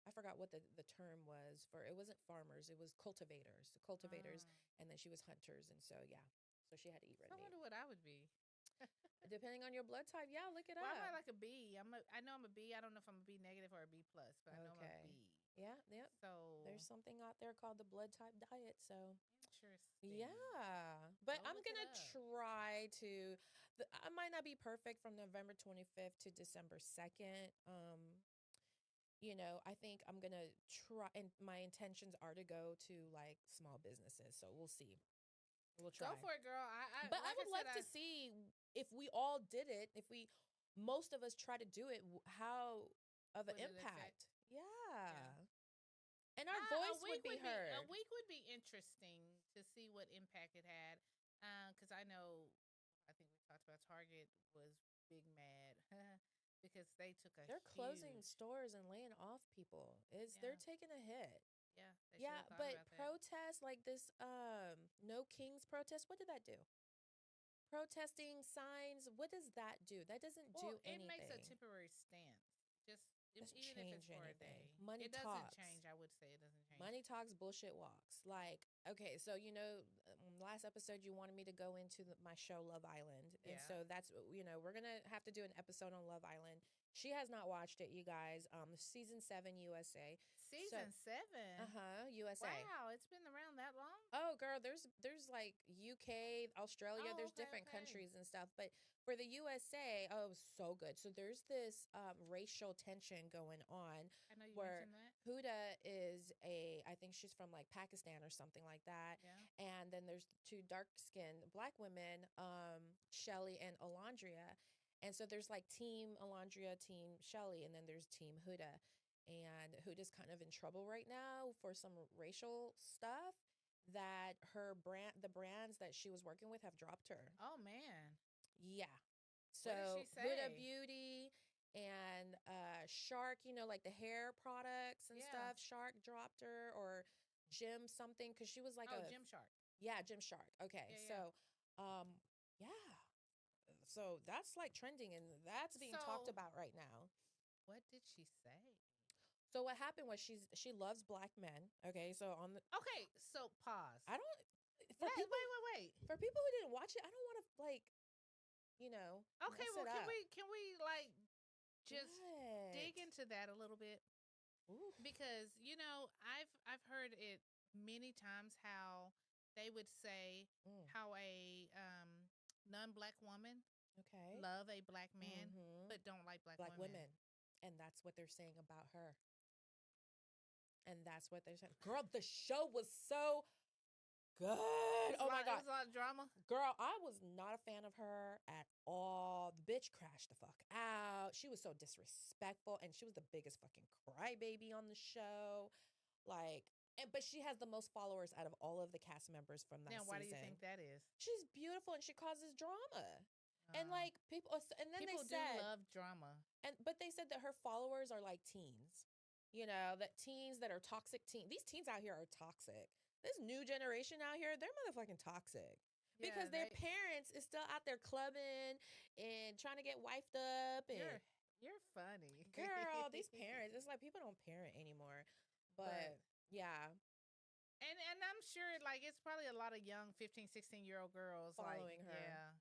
I forgot what the term was for. It wasn't farmers. It was cultivators. The cultivators, Mm. and then she was hunters, and so yeah. So she had to eat red So I meat. wonder what I would be. Depending on your blood type, yeah, look it Well, I'm up. not like a B. I know I'm a B. I don't know if I'm a B negative or a B plus, but I know I'm a Okay. B. Yeah, yep. So There's something out there called the blood type diet. So, interesting. yeah. But Go I'm look going it to up. try to, I might not be perfect from November 25th to December 2nd. I think I'm going to try, and my intentions are to go to like small businesses. So we'll see. We'll Go try. for it, girl. I But I like I would said, love to see if we all did it, if most of us try to do it, how of an would it affect? impact. Yeah. Yeah. And our voice would be A heard. week would be interesting to see what impact it had. Because I know, I think we talked about Target was big mad because they took a They're closing huge, stores and laying off people. They're yeah, taking a hit. yeah, they should Yeah, have thought but about that. protests like this No Kings protest, what did that do? Protesting signs, what does that do? That doesn't Well, do it makes a anything. temporary stance. Just Doesn't even if it's change for a anything. day, Money it doesn't talks. change. I would say it doesn't change. Money talks, bullshit walks. Like, okay, so last episode you wanted me to go into my show Love Island, and Yeah. so that's we're gonna have to do an episode on Love Island. She has not watched it, you guys. Season 7 USA. So, Season 7. USA. Wow, it's been around that long. Oh, girl, there's like UK, Australia, Oh, there's okay, different okay. countries and stuff. But for the USA, oh, it was so good. So there's this racial tension going on I know you where mentioned that. Huda is I think she's from like Pakistan or something like that. Yeah. And then there's two dark skinned black women, Shelly and Alondria. And so there's like Team Alondria, Team Shelly, and then there's Team Huda. And Huda's kind of in trouble right now for some racial stuff that the brands that she was working with have dropped her. Oh man. Yeah. What did she So Huda say? Beauty and Shark, like the hair products and Yeah. stuff, Shark dropped her, or Jim something, because she was like Oh, Gymshark. yeah, Jim Shark. Okay. Yeah, yeah. So yeah. So that's like trending and that's being talked So, about right now. what did she say? So what happened was she loves black men. Okay. So on the Okay, so pause. I don't for Let people wait. for people who didn't watch it, I don't want to like, Okay, mess well, it up. can we like just What? dig into that a little bit? Oof. Because I've heard it many times how they would say Mm, how a non-black woman okay. love a black man Mm-hmm. but don't like black Black women. women. And that's what they're saying about her. And that's what they're saying. Girl, the show was so good. Oh my It God. was a lot of drama. Girl, I was not a fan of her at all. The bitch crashed the fuck out. She was so disrespectful, and she was the biggest fucking crybaby on the show. Like, but she has the most followers out of all of the cast members from that Now, why do you season. think that is? She's beautiful and she causes drama. And Uh, like people, and then People they do said, love drama. but they said that her followers are like teens. That teens that are toxic These teens out here are toxic. This new generation out here, they're motherfucking toxic. Yeah, Because their parents is still out there clubbing and trying to get wifed up and you're funny. girl, these parents, it's like people don't parent anymore. But yeah, And I'm sure like it's probably a lot of young 15, 16-year-old girls like following her. yeah.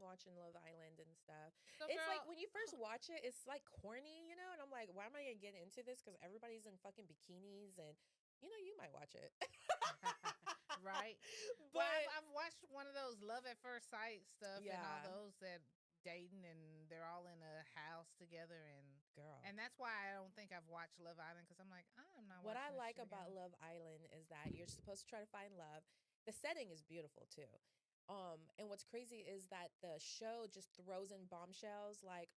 Watching Love Island and stuff. So It's like girl, when you first watch it, it's like corny, and I'm like, why am I gonna get into this? Because everybody's in fucking bikinis, and you might watch it. right? Well, But I've watched one of those love at first sight stuff and all yeah, those that dating and they're all in a house together girl. and that's why I don't think I've watched Love Island because I'm like I'm not. What I watching this like shit about again. Love Island is that you're supposed to try to find love. The setting is beautiful too. And what's crazy is that the show just throws in bombshells, like,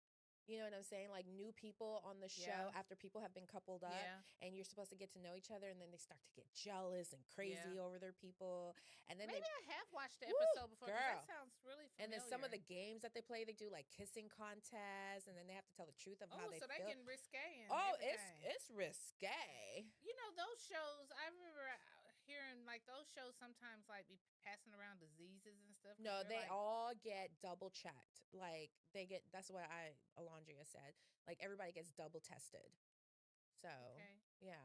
you know what I'm saying? Like new people on the show Yeah, after people have been coupled up, yeah, and you're supposed to get to know each other, and then they start to get jealous and yeah. crazy over their people. And then Maybe I have watched the woo, episode before because that girl. sounds really And then some of the familiar. games that they play, they do like kissing contests, and then they have to tell the truth of how Oh, they so they feel. getting risque and Oh, everything. it's risque. You know those shows. I remember hearing like those shows sometimes like be passing around diseases and stuff because No, they're they like, all get double checked. Like they get that's what Alondria said. Like everybody gets double tested. So okay. yeah.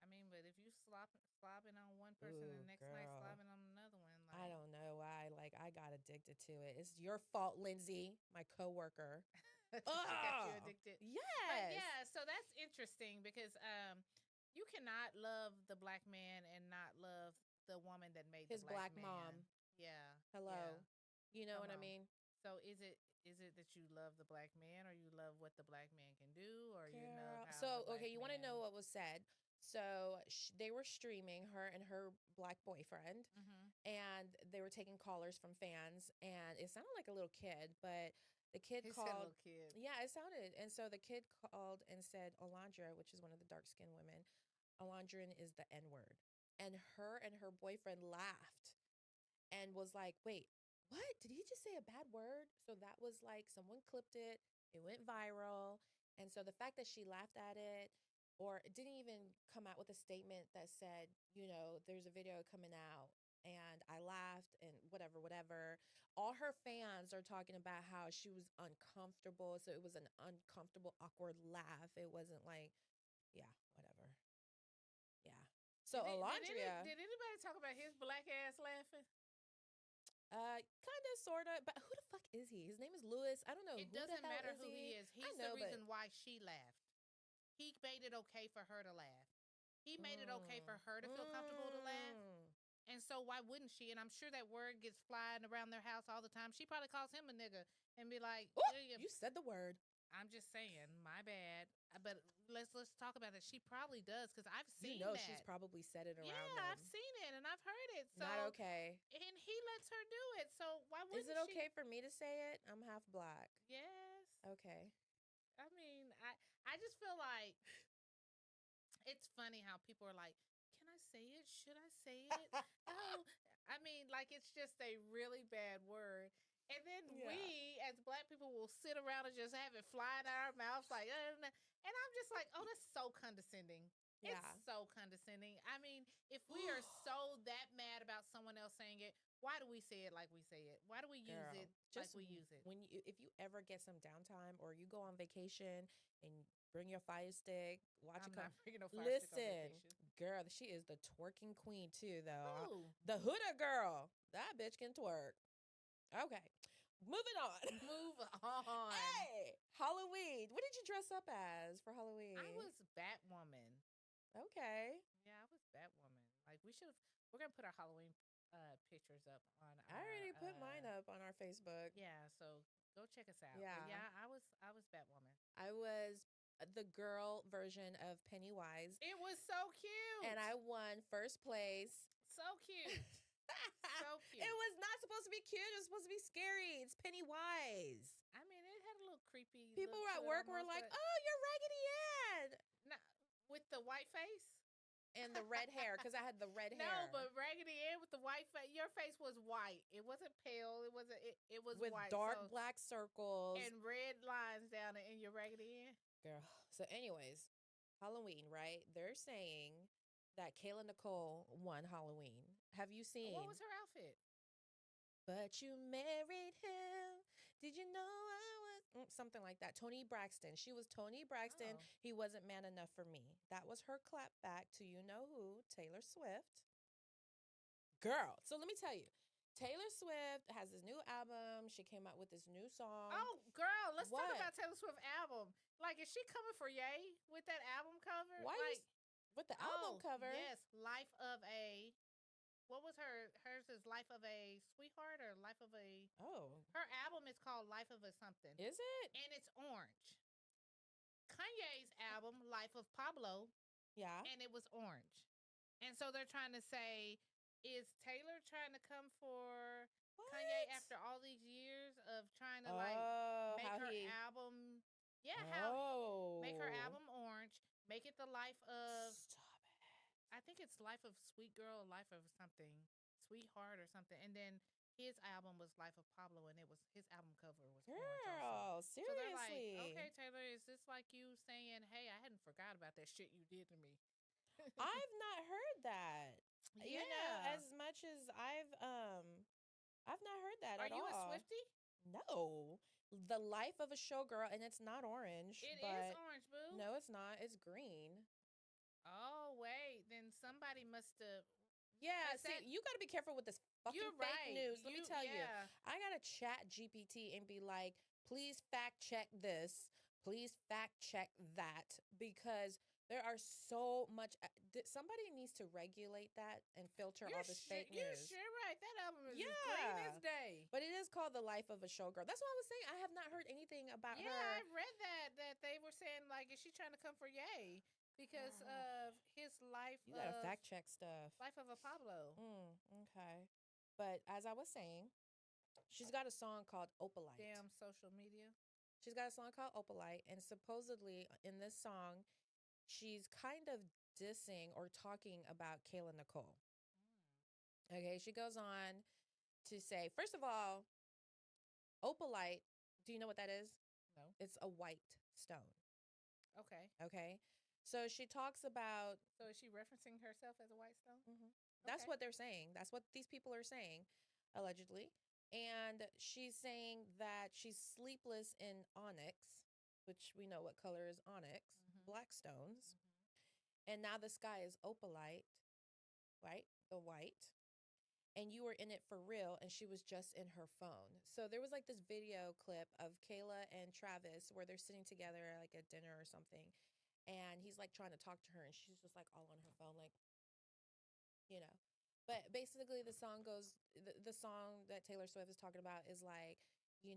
I mean, but if you slobbing on one person and Ooh, the next night girl. slobbing on another one, I like don't know why. Like I got addicted to it. It's your fault, Lindsay, my coworker. she got you Oh addicted. But yes. yeah, so that's interesting because you cannot love the black man and not love the woman that made the His black black mom. man. Yeah, yeah. Hello. You know Come what I on. mean? So is it that you love the black man, or you love what the black man can do, or you know Girl. how the So, okay, black you want to know man? what was said? So, they were streaming her and her black boyfriend, Mm-hmm. and they were taking callers from fans, and it sounded like a little kid, but the kid He said, called. "Little kid." Yeah, it sounded. And so the kid called and said, Alondra, which is one of the dark skinned women, Alondrin is the N word. And her boyfriend laughed and was like, wait, what? Did he just say a bad word? So that was like someone clipped it, it went viral. And so the fact that she laughed at it or it didn't even come out with a statement that said, there's a video coming out and I laughed and whatever, whatever. All her fans are talking about how she was uncomfortable. So it was an uncomfortable, awkward laugh. It wasn't like, yeah, whatever. Yeah. So Alondria, Did anybody talk about his black ass laughing? kind of, sort of. But who the fuck is he? His name is Lewis. I don't know It who the doesn't hell matter is who he he. is. I He's the know, but reason why she laughed. He made it okay for her to laugh. He made it okay for her to feel comfortable to laugh. mm, And so why wouldn't she? And I'm sure that word gets flying around their house all the time. She probably calls him a nigga and be like, oh, you said the word. I'm just saying, my bad. But let's talk about it. She probably does because I've You seen know, she's that. probably said it Yeah, around I've them. seen it and I've heard it. Not So okay. and he lets her do it. So why Is it wouldn't she? okay for me to say it? I'm half black. Yes. Okay. I mean, I just feel like it's funny how people are like, "Can I say it? Should I say it?" Oh, I mean, like it's just a really bad word. And then Yeah. we, as black people, will sit around and just have it flying out our mouths, like, and I'm just like, oh, that's so condescending. It's Yeah. so condescending. I mean, if we are so that mad about someone else saying it, why do we say it like we say it? Why do we use Girl, it like just we use it? if you ever get some downtime or you go on vacation and bring your fire stick, watch it I'm come. not bringing no fire stick on Listen, vacation. girl, she is the twerking queen too, though. Who? The Huda girl, that bitch can twerk. Okay, moving on. Move on. Hey, Halloween. What did you dress up as for I Halloween? was Batwoman. Okay, Yeah, I was Batwoman. Like we should have. We're gonna put our Halloween pictures up on I our already put mine up on our Facebook. yeah. So go check us out. But Yeah, yeah, I was Batwoman. I was the girl version of Pennywise, It was so and cute. I won first place. So cute. So It cute. was not supposed to be cute. It was supposed to be scary. It's Pennywise. I mean, it had a little creepy People look at to it work were almost, like, but "Oh, you're Raggedy Ann," not with the white face. and the red hair because I had the red No, hair but Raggedy Ann with the white face. Your face was white. It wasn't pale. It wasn't. It was with white. dark So black circles. and red lines down it in your Raggedy Ann. Girl. So, anyways, Halloween, right? They're saying that Kayla Nicole won Halloween. Have you What seen? was her outfit? But you married him. Did you know I was something like that? Tony Braxton. She was Tony Braxton. Oh, He wasn't man enough for me. That was her clap back to you know who? Taylor Swift. Girl. So let me tell you. Taylor Swift has this new album. She came out with this new song. oh, girl, let's talk What? about Taylor Swift album. Like, is she coming for Ye with that album cover? Why you Like, with the album oh cover? yes, Life of a. What was her? Hers is Life of a Sweetheart or Life of a. Oh, Her album is called Life of a something, is it? and it's orange. Kanye's album Life of Pablo, Yeah. and it was orange. And so they're trying to say, is Taylor trying to come for Kanye What? after all these years of trying to like Oh, make how her he. album, yeah, how make her Oh. album orange, make it the life of, Stop it. I think it's Life of Sweet Girl, Life of something, Sweetheart or something, and then his album was Life of Pablo, and it was his album cover was orange also. Girl, So they're like, seriously. okay, Taylor, is this like you saying, hey, I hadn't forgot about that shit you did to me? I've not heard that. Yeah. As much as I've not heard that Are at you a all. Swifty? No. The Life of a Showgirl, and it's not orange, It is but orange, boo. no, it's not. It's green. Oh wait, then somebody must have. Yeah, Is see, that? you got to be careful with this fucking You're fake right. news. Let me You tell you, yeah. I got to chat GPT and be like, please fact check this. Please fact check that because there are so much. Somebody needs to regulate that and filter all this fake You're news. sure right. That album is as green as Yeah. day. But it is called The Life of a Showgirl. That's what I was saying. I have not heard anything about Yeah, I her. read that they were saying like, is she trying to come for Ye because of his You got to fact check stuff. life of a Pablo? Okay. But as I was saying, she's got a song called Opalite. Damn social media. She's got a song called Opalite, and supposedly in this song, she's kind of dissing or talking about Kayla Nicole. Okay, she goes on to say, first of all, Opalite, do you know what that is? No. It's a white stone. Okay. Okay. So she talks about. So is she referencing herself as a white stone? That's Okay. what they're saying. That's what these people are saying, allegedly. And she's saying that she's sleepless in onyx, which we know what color is onyx, black stones. And now the sky is opalite, right? The white. And you were in it for real, and she was just in her phone. So there was like this video clip of Kayla and Travis where they're sitting together like at dinner or something. And he's like trying to talk to her, and she's just like all on her phone, like, you know. But basically, the song goes, the song that Taylor Swift is talking about is like, you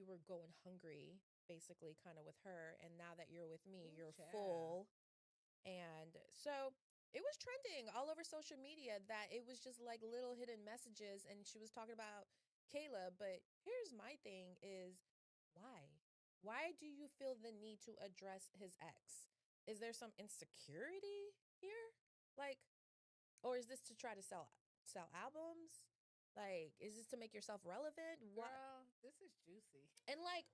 were going hungry, basically, kind of with her. And now that you're with me, Ooh, you're child. full. And so it was trending all over social media that it was just like little hidden messages. And she was talking about Kayla. But here's my thing is why? Why do you feel the need to address his ex? Is there some insecurity here? Like, or is this to try to sell albums? Like, is this to make yourself relevant? What? Girl, this is juicy. And like,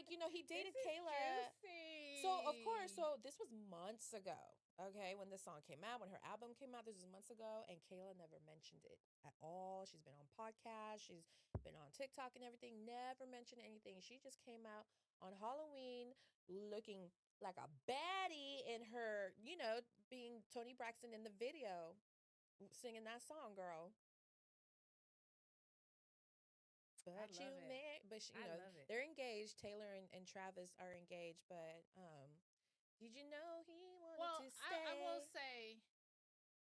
he dated This is Kayla. juicy. So of course, so this was months ago. Okay, when this song came out, when her album came out, this was months ago, and Kayla never mentioned it at all. She's been on podcasts, she's been on TikTok and everything, never mentioned anything. She just came out on Halloween looking like a baddie in her, being Toni Braxton in the video, singing that song, girl. I But love it. but I love it. they're engaged. Taylor and Travis are engaged. But did you know he wanted Well, to I will stay?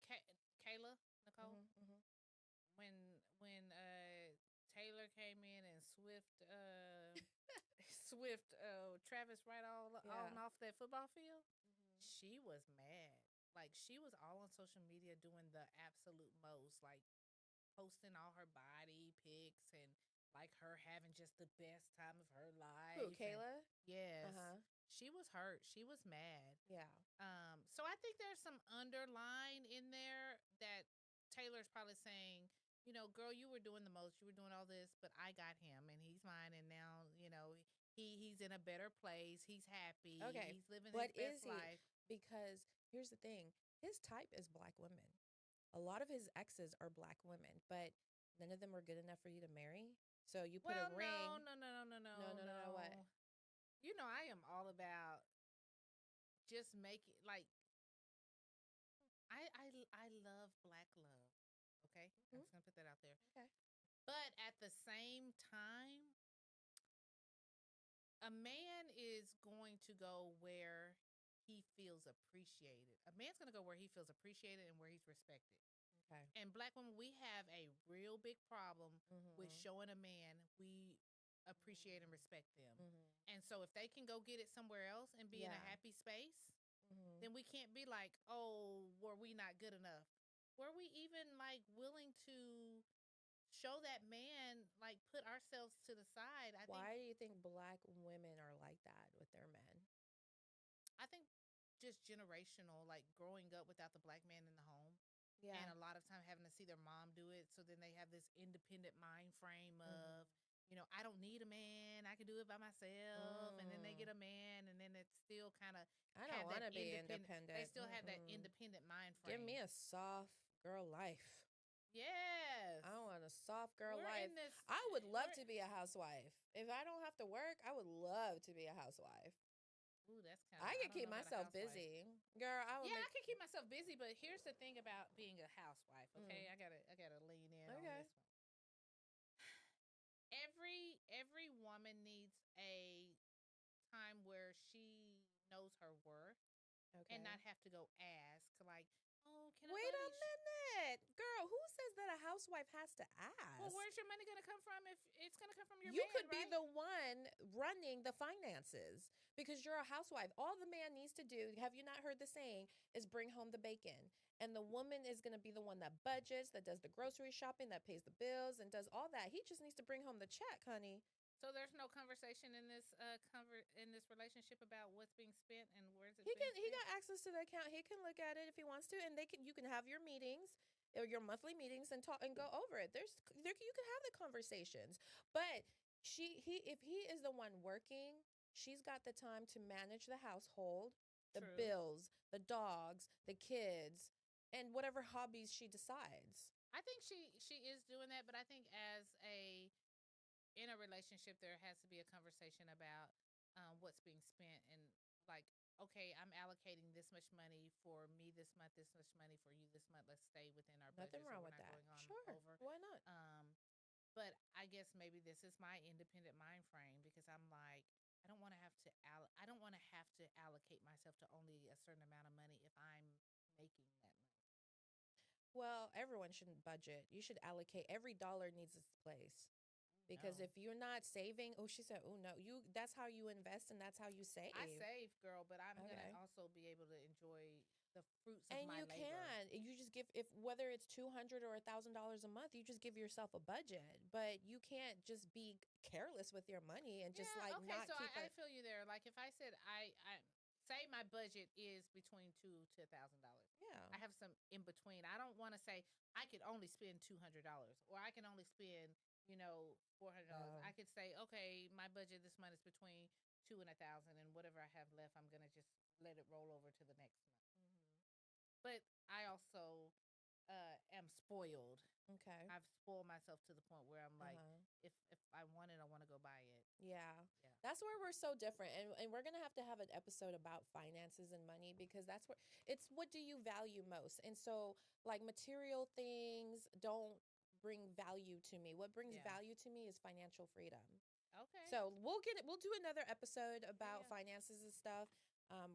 say, Kayla Nicole, Mm-hmm. when Taylor came in and Swift Travis right all Yeah. on off that football field, Mm-hmm. she was mad. Like she was all on social media doing the absolute most, like posting all her body pics and like her having just the best time of her Who, life. And Kayla? Uh yes, huh. she was hurt. She was mad. Yeah. So I think there's some underline in there that Taylor's probably saying, girl, you were doing the most. You were doing all this, but I got him and he's mine. And now, he's in a better place. He's happy. Okay. He's living his But is best he? life. Because here's the thing: his type is black women. A lot of his exes are black women, but none of them were good enough for you to marry. So you put a Well, ring. No. What? no. I am all about just making like I love black love. Okay, I'm Mm-hmm. just gonna put that out there. Okay. But at the same time, a man is going to go where he feels appreciated. A man's going to go where he feels appreciated and where he's respected. Okay. And black women, we have a real big problem with Mm-hmm. showing a man we appreciate and respect them. Mm-hmm. And so if they can go get it somewhere else and be in a Yeah. happy space, Mm-hmm. then we can't be like, oh, were we not good enough? Were we even like willing to show that man, like put ourselves to the side? Why do you think black women are like that with their men? I think just generational, like growing up without the black man in the home. Yeah. and a lot of time having to see their mom do it. So then they have this independent mind frame Mm-hmm. of, I don't need a man. I can do it by myself. And then they Mm. get a man, and then it's still kind of I don't have want that to be independent. They independent. still have that Mm-mm. independent mind Give frame. me a soft girl life. Yes, I want a soft girl we're life. in this. I would love We're to be a housewife. If I don't have to work, I would love to be a housewife. ooh, that's kind of. I I can don't keep know about a myself housewife. busy. Girl, I would Yeah, make. I can keep myself busy, but here's the thing about being a housewife. Mm, Okay, I gotta lean in on okay. this one. Every woman needs a time where she knows her worth and Okay. not have to go ask like, oh, can I go Wait to a these? minute. Girl, who says that a housewife has to Well, ask? where's your money gonna come from if it's gonna come from your You man, could be right? the one running the finances because you're a housewife. All the man needs to do, have you not heard the saying, is bring home the bacon. And the woman is going to be the one that budgets, that does the grocery shopping, that pays the bills, and does all that. He just needs to bring home the check, honey. So there's no conversation in this in this relationship about what's being spent and where's it He being can he spent. got access to the account. He can look at it if he wants to, and they can you can have your meetings or your monthly meetings and talk and go over it. You can have the conversations, but he if he is the one working, she's got the time to manage the household, the True. bills, the dogs, the kids, and whatever hobbies she decides. I think she is doing that, but I think as a in a relationship there has to be a conversation about what's being spent and like, okay, I'm allocating this much money for me this month, this much money for you this month. Let's stay within our Nothing budget so wrong we're with not that. going on Sure, over. why not? Um, but I guess maybe this is my independent mind frame because I'm like, I don't want to have to allocate myself to only a certain amount of money if I'm making that money. Well, everyone shouldn't budget. You should allocate. Every dollar needs its place. Ooh, Because no. if you're not saving, oh, she said, oh no, you that's how you invest and that's how you I save. save, girl, but I'm going to Okay. also be able to enjoy the fruits of And my you labor. can. You just give if whether it's $200 or $1,000 a month, you just give yourself a budget. But you can't just be careless with your money and just Yeah, like okay, not so keep I it. feel you there. Like if I said I say my budget is between $2,000 to $1,000. Yeah. I have some in between. I don't want to say I could only spend $200 or I can only spend, $400. Oh. I could say, okay, my budget this month is between two and 1,000, and whatever I have left, I'm gonna just let it roll over to the next month. Hmm. But I also am spoiled. Okay. I've spoiled myself to the point where I'm like, Uh-huh. if I want it, I want to go buy it. Yeah. Yeah. That's where we're so different. And we're going to have an episode about finances and money because that's where it's what do you value most? And so, like, material things don't bring value to me. What brings Yeah. value to me is financial freedom. Okay. So we'll do another episode Yeah. about Yeah. finances and stuff.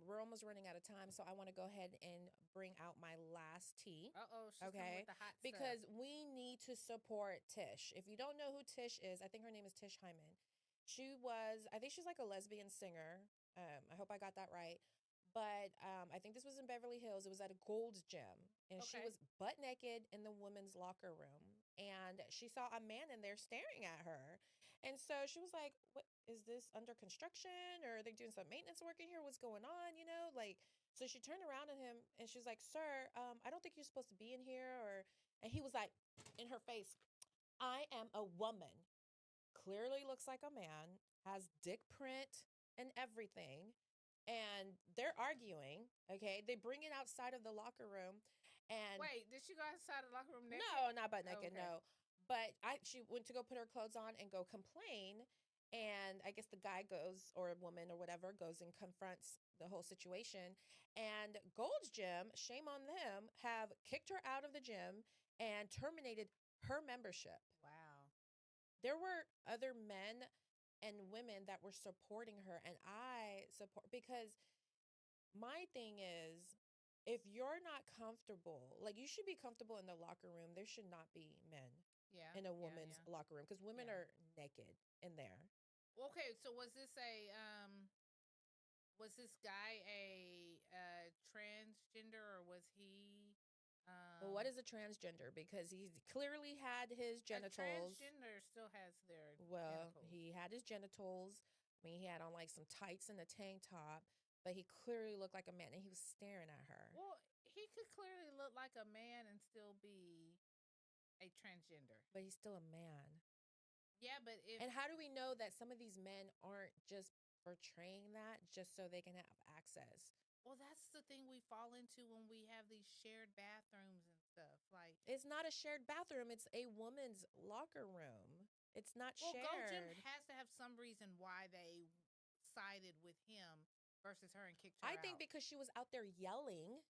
We're almost running out of time, so I want to go ahead and bring out my last tea. Uh oh, she's coming with Okay, the hot stuff. because we need to support Tish. If you don't know who Tish is, I think her name is Tish Hyman. I think she's like a lesbian singer. I hope I got that right. But I think this was in Beverly Hills. It was at a Gold's Gym, and she Okay. was butt naked in the women's locker room, and she saw a man in there staring at her, and so she was like, "What is this under construction, or are they doing some maintenance work in here? What's going on?" Like. So she turned around at him, and she's like, "Sir, I don't think you're supposed to be in here." And he was like, in her face, "I am a woman. Clearly looks like a man, has dick print and everything." And they're arguing. Okay, they bring it outside of the locker room, and Wait, did she go outside the locker room naked? no, not butt Oh, naked, okay. no. But she went to go put her clothes on and go complain. And I guess the guy goes, or a woman or whatever, goes and confronts the whole situation. And Gold's Gym, shame on them, have kicked her out of the gym and terminated her membership. Wow. There were other men and women that were supporting her, and I support because my thing is, if you're not comfortable, like you should be comfortable in the locker room. There should not be men Yeah. in a Yeah. woman's Yeah. locker room because women Yeah. are naked in there. Okay. So was this guy a transgender or was he Well, what um is a transgender? Because he clearly had his a genitals. transgender still has their Well, genitals? he had his genitals. I mean, he had on like some tights and a tank top, but he clearly looked like a man and he was staring at her. Well, he could clearly look like a man and still be a transgender. But he's still a man. Yeah, but if And how do we know that some of these men aren't just portraying that just so they can have access? well, that's the thing we fall into when we have these shared bathrooms and stuff. Like, It's not a shared bathroom, it's a woman's locker room. It's not well, Go Jim shared. has to have some reason why they sided with him versus her and kicked her I think out. because she was out there yelling,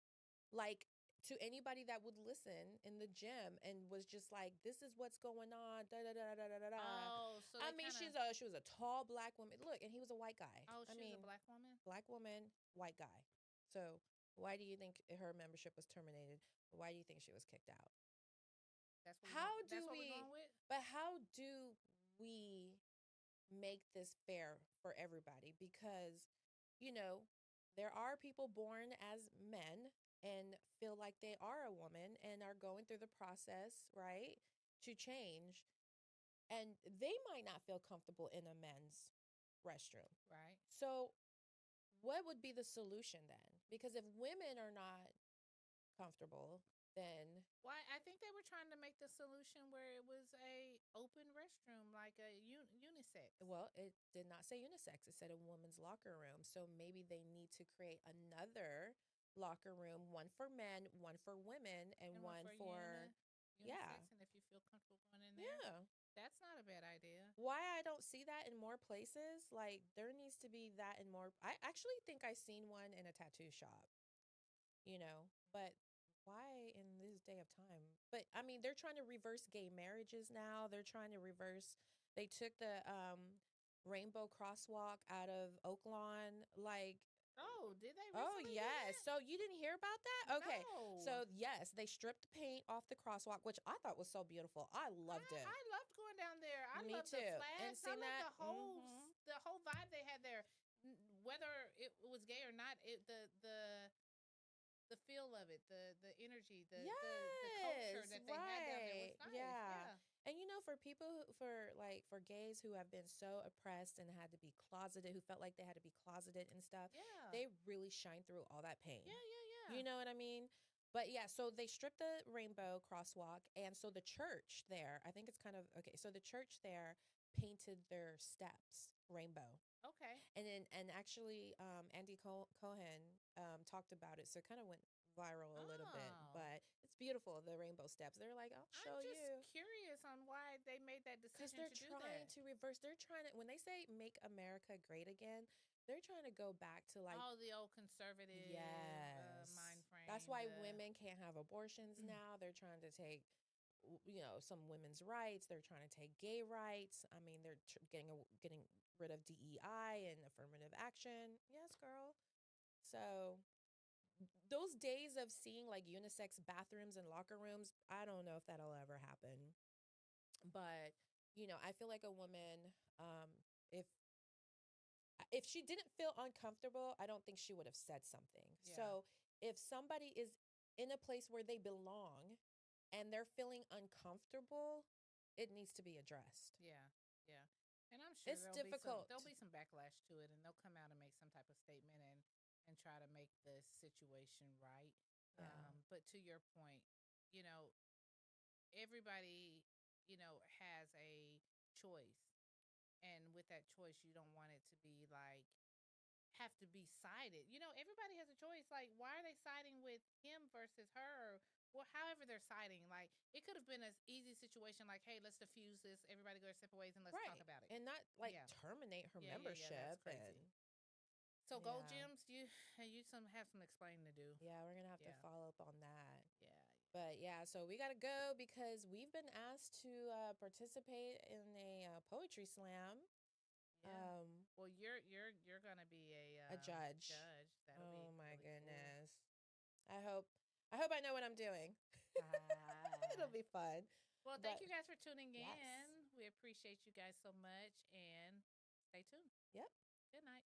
like, to anybody that would listen in the gym and was just like, "This is what's going on." Da da da da da da da. Oh, so I they mean, kind of. she was a tall black woman. Look, and he was a white guy. Oh, I she was a mean, black woman. black woman, white guy. So why do you think her membership was terminated? Why do you think she was kicked out? That's what How that's do what we're we? going with. But how do we make this fair for everybody? Because, you know, there are people born as men and feel like they are a woman and are going through the process, right, to change. And they might not feel comfortable in a men's restroom. Right. So, what would be the solution then? Because if women are not comfortable, then Why? I think they were trying to make the solution where it was a open restroom, like a unisex. well, it did not say unisex. It said a woman's locker room. So maybe they need to create another locker room, one for men, one for women, and One one for for yeah. unisex, and if you feel comfortable going in there, Yeah. that's not a bad idea. Why I don't see that in more places? Like there needs to be that in more. I actually think I seen one in a tattoo shop. But why in this day of time? But I mean, they're trying to reverse gay marriages now. They're trying to reverse. They took the rainbow crosswalk out of Oaklawn. Like, Oh, did they oh recently do yes. that? So you didn't hear about that? Okay. No. So yes, they stripped the paint off the crosswalk, which I thought was so beautiful. I loved it. I loved going down there. I Me loved the too. And flags. I seen loved that? the whole vibe they had there. Whether it was gay or not, the feel of it, the energy, the culture Yes, that they had down there was right. nice. Yeah. Yeah. And for people for gays who have been so oppressed and had to be closeted, who felt like they had to be closeted and stuff, Yeah. they really shine through all that pain. Yeah, yeah, You yeah. know what I mean? But yeah, so they stripped the rainbow crosswalk, and so the church there, I think it's kind of okay. So the church there painted their steps rainbow. Okay. And actually, Andy Cohen talked about it, so it kind of went viral a little bit. Oh. But it's beautiful, the rainbow steps. They're like, I'll I'm show just you, curious on why they made that because decision they're to do trying that. to reverse. They're trying to when they say make America great again, they're trying to go back to like Oh, the old conservative mind yes. That's frame. why The women can't have abortions now. They're trying to take some women's rights. They're trying to take gay rights. I mean, they're getting rid of DEI and affirmative action. Yes, girl. So those days of seeing like unisex bathrooms and locker rooms, I don't know if that'll ever happen. But I feel like a woman, if she didn't feel uncomfortable, I don't think she would have said something. yeah. So if somebody is in a place where they belong and they're feeling uncomfortable, it needs to be addressed. Yeah, yeah. And I'm sure It's difficult. there'll be some backlash to it, and they'll come out and make some type of statement and try to make the situation right. Yeah. But to your point, you know, everybody, has a choice, and with that choice, you don't want it to be like have to be sided. Everybody has a choice. Like, why are they siding with him versus her? Or however they're siding. Like, it could have been an easy situation. Like, hey, let's diffuse this. Everybody go their separate ways and let's talk Right. about it. And not like Yeah, terminate her yeah, yeah, yeah. That's membership crazy. and So, Gold yeah. Gyms, you have some explaining to do. Yeah, we're going to have to Yeah, follow up on that. yeah. But yeah, so we got to go because we've been asked to participate in a poetry slam. Yeah. Well, you're gonna be A judge. Judge. That'll be Oh my really goodness. I hope I know what I'm doing. cool. It'll be fun. Well, thank But you guys for tuning yes. in. We appreciate you guys so much, and stay tuned. Yep. Good night.